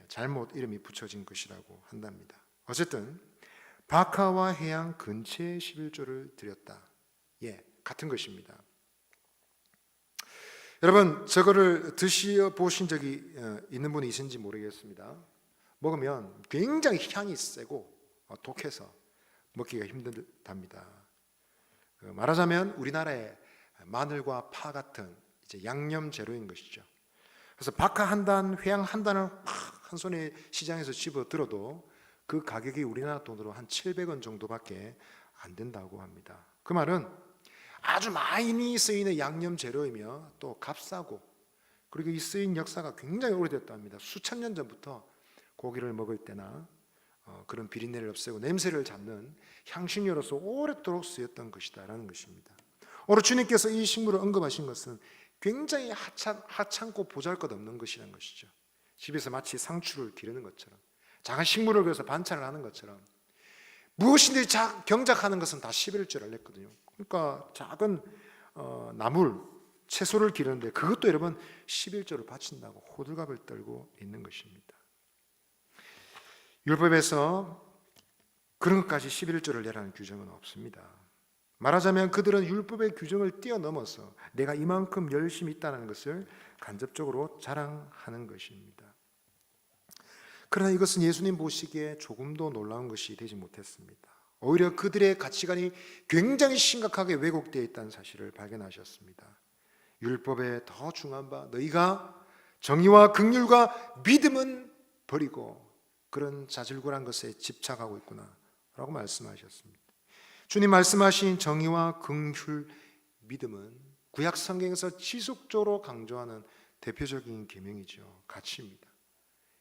잘못 이름이 붙여진 것이라고 한답니다. 어쨌든 박하와 회향 근처에 11조를 드렸다. 같은 것입니다. 여러분, 저거를 드셔보신 적이 있는 분이 있는지 모르겠습니다. 먹으면 굉장히 향이 세고 독해서 먹기가 힘들답니다. 말하자면 우리나라의 마늘과 파 같은 이제 양념 재료인 것이죠. 그래서 박하 한 단, 회향 한 단을 한 손에 시장에서 집어 들어도 그 가격이 우리나라 돈으로 한 700원 정도밖에 안 된다고 합니다. 그 말은 아주 많이 쓰이는 양념 재료이며 또 값싸고, 그리고 이 쓰인 역사가 굉장히 오래됐답니다. 수천 년 전부터 고기를 먹을 때나 그런 비린내를 없애고 냄새를 잡는 향신료로서 오랫도록 쓰였던 것이다라는 것입니다. 오늘 주님께서 이 식물을 언급하신 것은 굉장히 하찮고 보잘것없는 것이라는 것이죠. 집에서 마치 상추를 기르는 것처럼, 작은 식물을 그래서 반찬을 하는 것처럼 무엇인지 경작하는 것은 다 11조를 냈거든요. 그러니까 작은 나물, 채소를 기르는데 그것도 여러분 11조를 바친다고 호들갑을 떨고 있는 것입니다. 율법에서 그런 것까지 11조를 내라는 규정은 없습니다. 말하자면 그들은 율법의 규정을 뛰어넘어서 내가 이만큼 열심히 있다는 것을 간접적으로 자랑하는 것입니다. 그러나 이것은 예수님 보시기에 조금도 놀라운 것이 되지 못했습니다. 오히려 그들의 가치관이 굉장히 심각하게 왜곡되어 있다는 사실을 발견하셨습니다. 율법에 더 중요한 바 너희가 정의와 긍휼과 믿음은 버리고 그런 자질구레한 것에 집착하고 있구나 라고 말씀하셨습니다. 주님 말씀하신 정의와 긍휼, 믿음은 구약 성경에서 지속적으로 강조하는 대표적인 계명이죠. 가치입니다.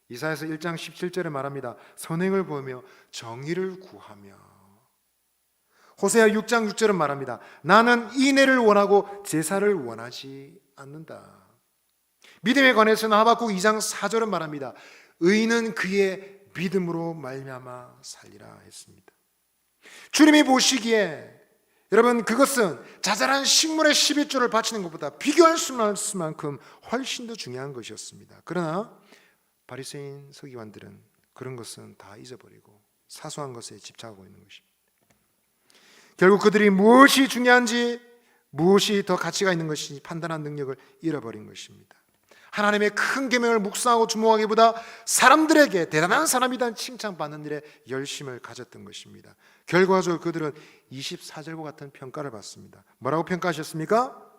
이사야서 1장 17절에 말합니다. 선행을 보며 정의를 구하며. 호세아 6장 6절은 말합니다. 나는 인애를 원하고 제사를 원하지 않는다. 믿음에 관해서는 하박국 2장 4절은 말합니다. 의인은 그의 믿음으로 말미암아 살리라 했습니다. 주님이 보시기에 여러분 그것은 자잘한 식물의 11조를 바치는 것보다 비교할 수 없을 만큼 훨씬 더 중요한 것이었습니다. 그러나 바리새인 서기관들은 그런 것은 다 잊어버리고 사소한 것에 집착하고 있는 것입니다. 결국 그들이 무엇이 중요한지 무엇이 더 가치가 있는 것인지 판단하는 능력을 잃어버린 것입니다. 하나님의 큰 계명을 묵상하고 주목하기보다 사람들에게 대단한 사람이란 칭찬받는 일에 열심을 가졌던 것입니다. 결과적으로 그들은 24절과 같은 평가를 받습니다. 뭐라고 평가하셨습니까?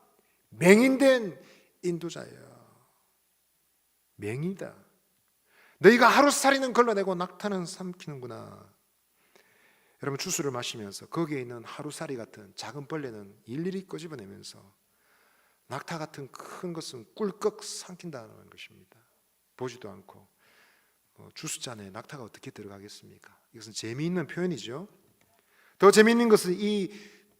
맹인된 인도자예요. 맹이다. 너희가 하루살이는 걸러내고 낙타는 삼키는구나. 여러분 주스를 마시면서 거기에 있는 하루살이 같은 작은 벌레는 일일이 끄집어내면서 낙타 같은 큰 것은 꿀꺽 삼킨다는 것입니다. 보지도 않고 주스잔에 낙타가 어떻게 들어가겠습니까? 이것은 재미있는 표현이죠. 더 재미있는 것은 이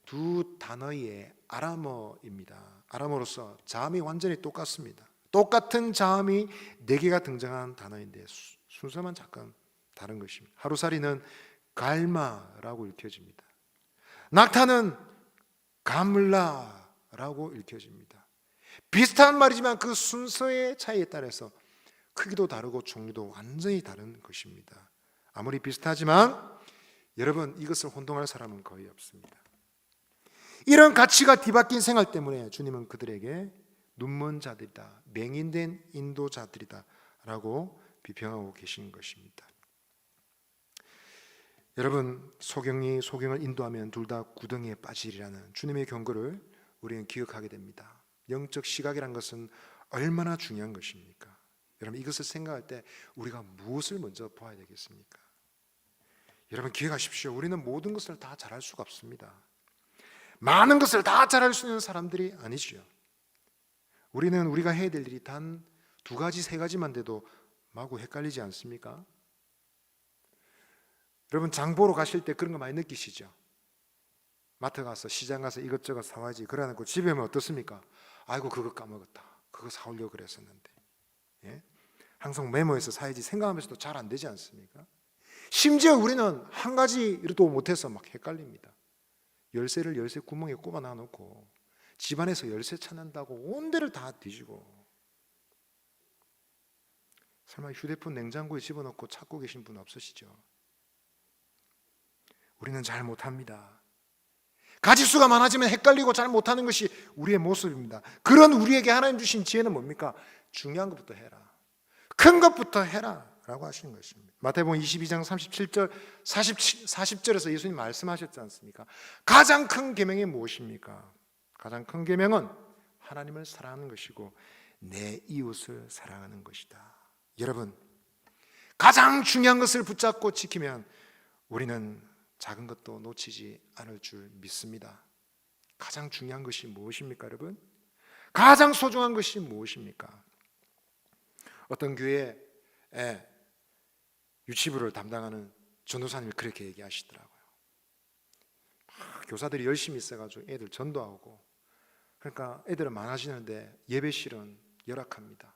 두 단어의 아람어입니다. 아람어로서 자음이 완전히 똑같습니다. 똑같은 자음이 4개가 등장한 단어인데 순서만 잠깐 다른 것입니다. 하루살이는 갈마라고 읽혀집니다. 낙타는 가물라라고 읽혀집니다. 비슷한 말이지만 그 순서의 차이에 따라서 크기도 다르고 종류도 완전히 다른 것입니다. 아무리 비슷하지만 여러분 이것을 혼동할 사람은 거의 없습니다. 이런 가치가 뒤바뀐 생활 때문에 주님은 그들에게 눈먼 자들이다, 맹인된 인도자들이다 라고 비평하고 계신 것입니다. 여러분 소경이 소경을 인도하면 둘 다 구덩이에 빠지리라는 주님의 경고를 우리는 기억하게 됩니다. 영적 시각이란 것은 얼마나 중요한 것입니까? 여러분 이것을 생각할 때 우리가 무엇을 먼저 보아야 되겠습니까? 여러분 기억하십시오. 우리는 모든 것을 다 잘할 수가 없습니다. 많은 것을 다 잘할 수 있는 사람들이 아니죠. 우리는 우리가 해야 될 일이 단 2가지, 3가지만 돼도 마구 헷갈리지 않습니까? 여러분 장 보러 가실 때 그런 거 많이 느끼시죠? 마트 가서 시장 가서 이것저것 사와야지 그래놓고 집에 오면 어떻습니까? 아이고 그거 까먹었다. 그거 사오려고 그랬었는데. 예? 항상 메모해서 사야지 생각하면서도 잘 안 되지 않습니까? 심지어 우리는 한 가지도 못해서 막 헷갈립니다. 열쇠를 열쇠 구멍에 꼽아 놔놓고 집안에서 열쇠 찾는다고 온 데를 다 뒤지고 설마 휴대폰 냉장고에 집어넣고 찾고 계신 분 없으시죠? 우리는 잘 못합니다. 가짓수가 많아지면 헷갈리고 잘 못하는 것이 우리의 모습입니다. 그런 우리에게 하나님 주신 지혜는 뭡니까? 중요한 것부터 해라. 큰 것부터 해라 라고 하시는 것입니다. 마태복음 22장 37절 40절에서 예수님 말씀하셨지 않습니까? 가장 큰 계명이 무엇입니까? 가장 큰 계명은 하나님을 사랑하는 것이고 내 이웃을 사랑하는 것이다. 여러분 가장 중요한 것을 붙잡고 지키면 우리는 작은 것도 놓치지 않을 줄 믿습니다. 가장 중요한 것이 무엇입니까, 여러분? 가장 소중한 것이 무엇입니까? 어떤 교회에 유치부를 담당하는 전도사님이 그렇게 얘기하시더라고요. 교사들이 열심히 있어가지고 애들 전도하고 그러니까 애들은 많아지는데 예배실은 열악합니다.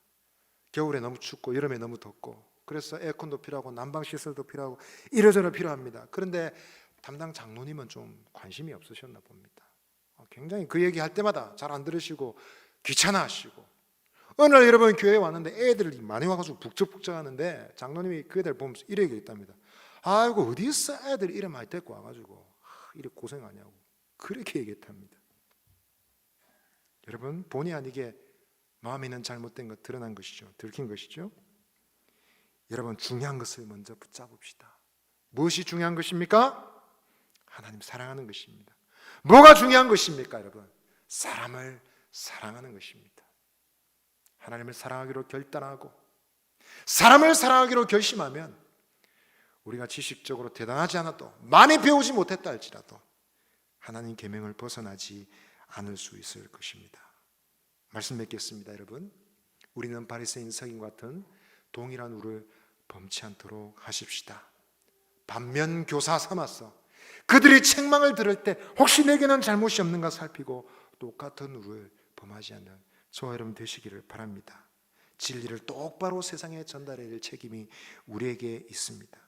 겨울에 너무 춥고 여름에 너무 덥고 그래서 에어컨도 필요하고 난방시설도 필요하고 이러저러 필요합니다. 그런데 담당 장로님은 좀 관심이 없으셨나 봅니다. 굉장히 그 얘기할 때마다 잘 안 들으시고 귀찮아하시고, 어느 날 여러분 교회에 왔는데 애들이 많이 와가지고 북적북적하는데 장로님이 그 애들 보면서 이래 얘기했답니다. 아이고 어디서 애들 이래 많이 데리고 와가지고 이래 고생하냐고 그렇게 얘기했답니다. 여러분 본의 아니게 마음에 있는 잘못된 것 드러난 것이죠. 들킨 것이죠. 여러분 중요한 것을 먼저 붙잡읍시다. 무엇이 중요한 것입니까? 하나님 사랑하는 것입니다. 뭐가 중요한 것입니까 여러분? 사람을 사랑하는 것입니다. 하나님을 사랑하기로 결단하고 사람을 사랑하기로 결심하면 우리가 지식적으로 대단하지 않아도 많이 배우지 못했다 할지라도 하나님 계명을 벗어나지 않을 수 있을 것입니다. 말씀 맺겠습니다. 여러분 우리는 바리새인 서기와 같은 동일한 우를 범치 않도록 하십시다. 반면 교사 삼아서 그들이 책망을 들을 때 혹시 내게는 잘못이 없는가 살피고 똑같은 우를 범하지 않는 저와 여러분 되시기를 바랍니다. 진리를 똑바로 세상에 전달해야 될 책임이 우리에게 있습니다.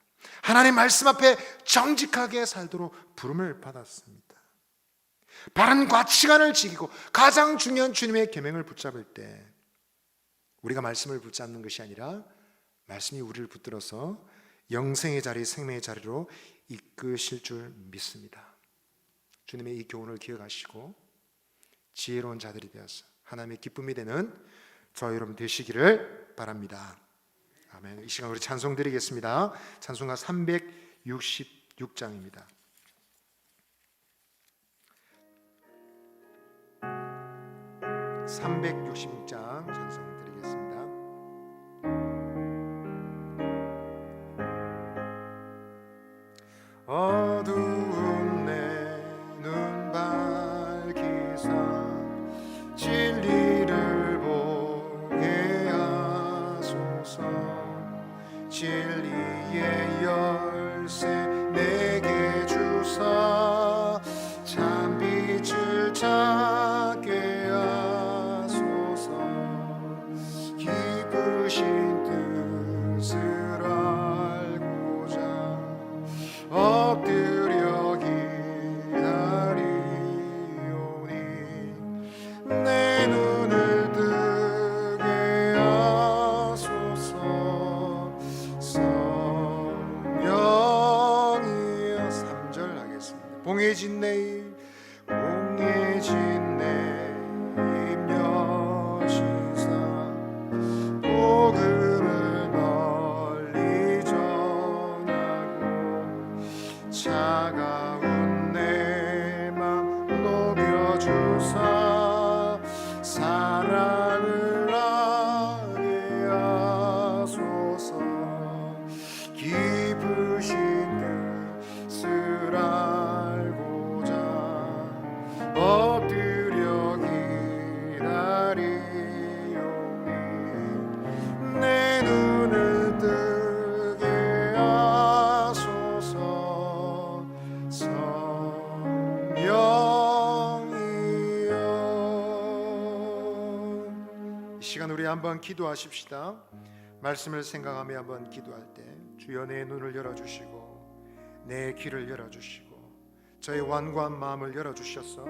하나님 말씀 앞에 정직하게 살도록 부름을 받았습니다. 바른 가치관을 지키고 가장 중요한 주님의 계명을 붙잡을 때 우리가 말씀을 붙잡는 것이 아니라 말씀이 우리를 붙들어서 영생의 자리, 생명의 자리로 이끄실 줄 믿습니다. 주님의 이 교훈을 기억하시고 지혜로운 자들이 되어서 하나님의 기쁨이 되는 저와 여러분 되시기를 바랍니다. 아멘. 이 시간 우리 찬송 드리겠습니다. 찬송가 366장입니다. (366장) 찬송 드리겠습니다. 어두운 내 눈 밝히사 진리를 보게 하소서. 진리의 열쇠 내게 주사 참 빛을 찾게 하소서. 기쁘신 뜻을 알고자 엎드려 기다리오니 내 눈을 뜨게 하소서. 성령이여 3절 하겠습니다. 봉해진 내일 봉해진 내입 여시사 복음을 널리 전하고 차가운 내 맘 녹여주사 사랑을 하게 하소서. 기쁘신 뜻을 알고자 엎드려 기다리오니 내 눈을 뜨게 하소서. 성령이여. 이 시간 우리 한번 기도하십시다. 말씀을 생각하며 한번 기도할 때 주여 내 눈을 열어주시고 내 귀를 열어주시고 저의 완고한 마음을 열어주셔서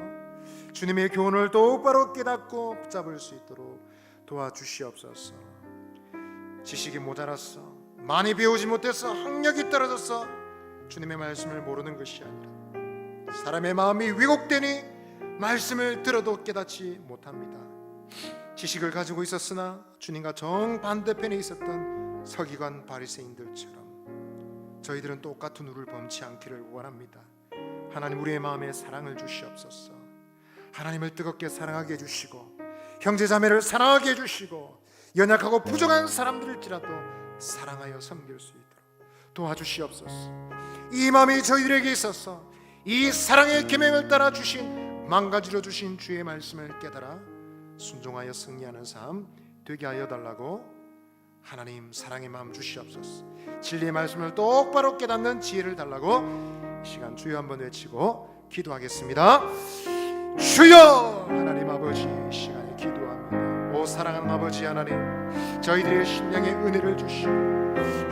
주님의 교훈을 똑바로 깨닫고 붙잡을 수 있도록 도와주시옵소서. 지식이 모자라서 많이 배우지 못해서 학력이 떨어져서 주님의 말씀을 모르는 것이 아니라 사람의 마음이 왜곡되니 말씀을 들어도 깨닫지 못합니다. 지식을 가지고 있었으나 주님과 정반대편에 있었던 서기관 바리새인들처럼 저희들은 똑같은 우를 범치 않기를 원합니다. 하나님 우리의 마음에 사랑을 주시옵소서. 하나님을 뜨겁게 사랑하게 해주시고 형제자매를 사랑하게 해주시고 연약하고 부족한 사람들일지라도 사랑하여 섬길 수 있도록 도와주시옵소서. 이 마음이 저희들에게 있어서 이 사랑의 계명을 따라 주신 망가지려 주신 주의 말씀을 깨달아 순종하여 승리하는 삶 되게 하여 달라고 하나님 사랑의 마음 주시옵소서. 진리의 말씀을 똑바로 깨닫는 지혜를 달라고 이 시간 주여 한번 외치고 기도하겠습니다. 주여 하나님 아버지 이 시간에 기도합니다. 오 사랑하는 아버지 하나님 저희들의 심령에 은혜를 주시고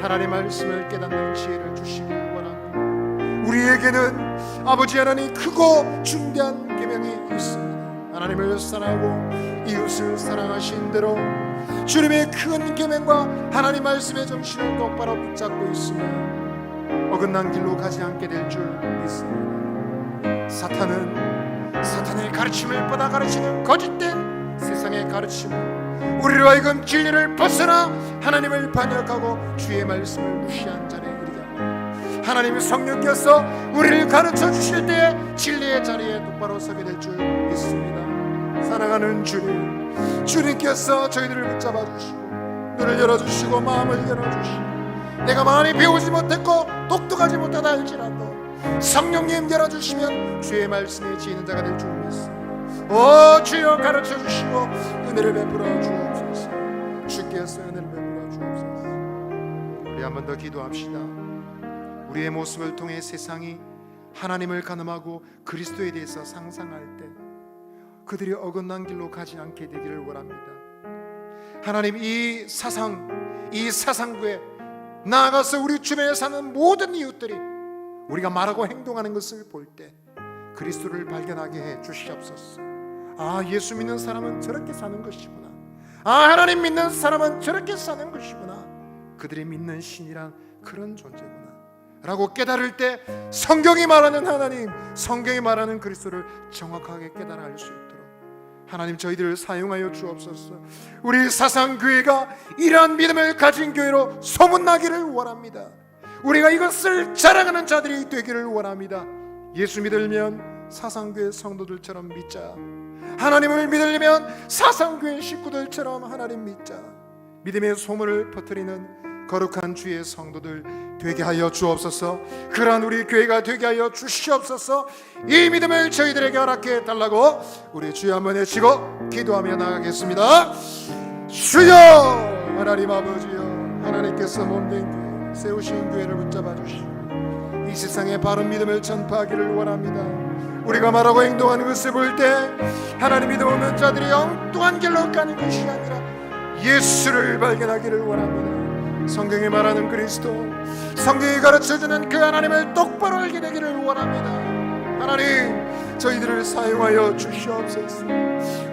하나님 말씀을 깨닫는 지혜를 주시길 원합니다. 우리에게는 아버지 하나님 크고 중대한 계명이 있습니다. 하나님을 사랑하고 이웃을 사랑하신 대로 주님의 큰 계명과 하나님 말씀의 정신을 똑바로 붙잡고 있으면 어긋난 길로 가지 않게 될 줄 믿습니다. 사탄은 사탄의 가르침을 뻗어 가르치는 거짓된 세상의 가르침을 우리로 하여금 진리를 벗어나 하나님을 반역하고 주의 말씀을 무시한 자리에 이르게 합니다. 하나님의 성령께서 우리를 가르쳐 주실 때에 진리의 자리에 똑바로 서게 될 줄 믿습니다. 사랑하는 주님, 주님께서 저희들을 붙잡아 주시고 눈을 열어주시고 마음을 열어주시고 내가 많이 배우지 못했고 똑똑하지 못하다 할지라도 성령님 열어주시면 주의 말씀에 지혜는 자가 될 줄 믿습니다. 오 주여 가르쳐 주시고 은혜를 베풀어 주옵소서. 주께서 은혜를 베풀어 주옵소서. 우리 한 번 더 기도합시다. 우리의 모습을 통해 세상이 하나님을 간음하고 그리스도에 대해서 상상할 때 그들이 어긋난 길로 가지 않게 되기를 원합니다. 하나님 이 사상구에 나아가서 우리 주변에 사는 모든 이웃들이 우리가 말하고 행동하는 것을 볼 때 그리스도를 발견하게 해 주시옵소서. 아, 예수 믿는 사람은 저렇게 사는 것이구나. 아, 하나님 믿는 사람은 저렇게 사는 것이구나. 그들이 믿는 신이란 그런 존재구나 라고 깨달을 때 성경이 말하는 하나님, 성경이 말하는 그리스도를 정확하게 깨달아 알 수 있도록 하나님 저희들을 사용하여 주옵소서. 우리 사상교회가 이러한 믿음을 가진 교회로 소문나기를 원합니다. 우리가 이것을 자랑하는 자들이 되기를 원합니다. 예수 믿으려면 사상교회 성도들처럼 믿자. 하나님을 믿으려면 사상교회 식구들처럼 하나님 믿자. 믿음의 소문을 퍼뜨리는 거룩한 주의 성도들 되게 하여 주옵소서. 그러한 우리 교회가 되게 하여 주시옵소서. 이 믿음을 저희들에게 허락해 달라고 우리 주여 한번 외치고 기도하며 나가겠습니다. 주여, 하나님 아버지여, 하나님께서 몸된 교회 세우신 교회를 붙잡아 주시고 이 세상에 바른 믿음을 전파하기를 원합니다. 우리가 말하고 행동하는 것을 볼 때 하나님 믿음 없는 자들이 엉뚱한 길로 가는 것이 아니라 예수를 발견하기를 원합니다. 성경이 말하는 그리스도, 성경이 가르쳐주는 그 하나님을 똑바로 알게 되기를 원합니다. 하나님 저희들을 사용하여 주시옵소서.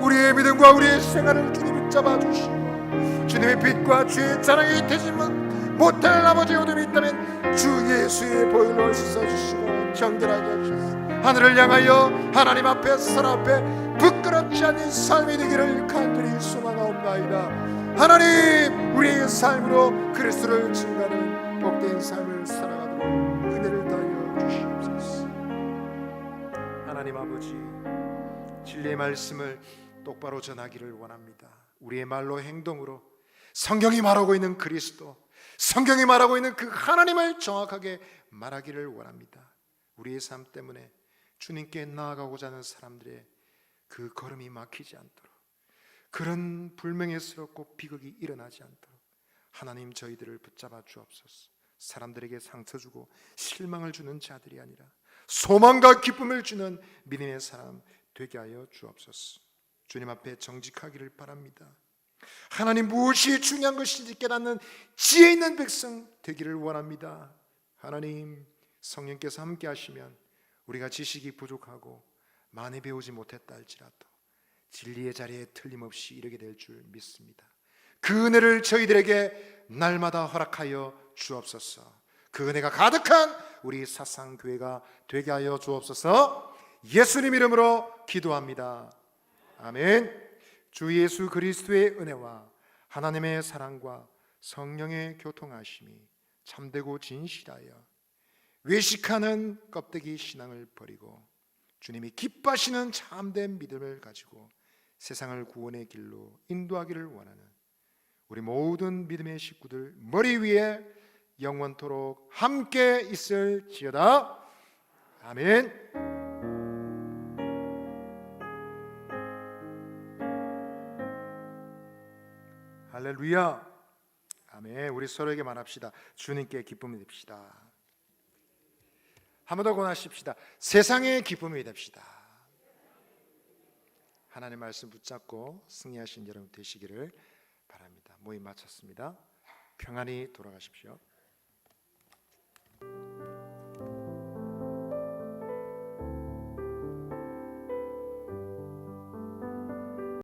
우리의 믿음과 우리의 생활을 주님 붙잡아 주시고 주님의 빛과 주의 자랑이 되지 못할 아버지의 어둠이 있다면 주 예수의 보혈로 씻어주시고 정결하게 하소서. 하늘을 향하여 하나님 앞에 사람 앞에 부끄럽지 않은 삶이 되기를 간절히 소망하옵나이다. 하나님 우리의 삶으로 그리스도를 증거하는 복된 삶을 살아가도록 은혜를 더하여 주시옵소서. 하나님 아버지, 진리의 말씀을 똑바로 전하기를 원합니다. 우리의 말로 행동으로 성경이 말하고 있는 그리스도, 성경이 말하고 있는 그 하나님을 정확하게 말하기를 원합니다. 우리의 삶 때문에 주님께 나아가고자 하는 사람들의 그 걸음이 막히지 않도록, 그런 불명예스럽고 비극이 일어나지 않도록 하나님 저희들을 붙잡아 주옵소서. 사람들에게 상처 주고 실망을 주는 자들이 아니라 소망과 기쁨을 주는 믿음의 사람 되게 하여 주옵소서. 주님 앞에 정직하기를 바랍니다. 하나님 무엇이 중요한 것인지 깨닫는 지혜 있는 백성 되기를 원합니다. 하나님 성령께서 함께 하시면 우리가 지식이 부족하고 많이 배우지 못했다 할지라도 진리의 자리에 틀림없이 이르게 될 줄 믿습니다. 그 은혜를 저희들에게 날마다 허락하여 주옵소서. 그 은혜가 가득한 우리 사상교회가 되게 하여 주옵소서. 예수님 이름으로 기도합니다. 아멘. 주 예수 그리스도의 은혜와 하나님의 사랑과 성령의 교통하심이 참되고 진실하여 외식하는 껍데기 신앙을 버리고 주님이 기뻐하시는 참된 믿음을 가지고 세상을 구원의 길로 인도하기를 원하는 우리 모든 믿음의 식구들 머리 위에 영원토록 함께 있을지어다. 아멘. 할렐루야. 아멘. 우리 서로에게 말합시다. 주님께 기쁨이 됩시다. 한 번 더 권하십시다. 세상의 기쁨이 됩시다. 하나님의 말씀 붙잡고 승리하신 여러분 되시기를 바랍니다. 모임 마쳤습니다. 평안히 돌아가십시오.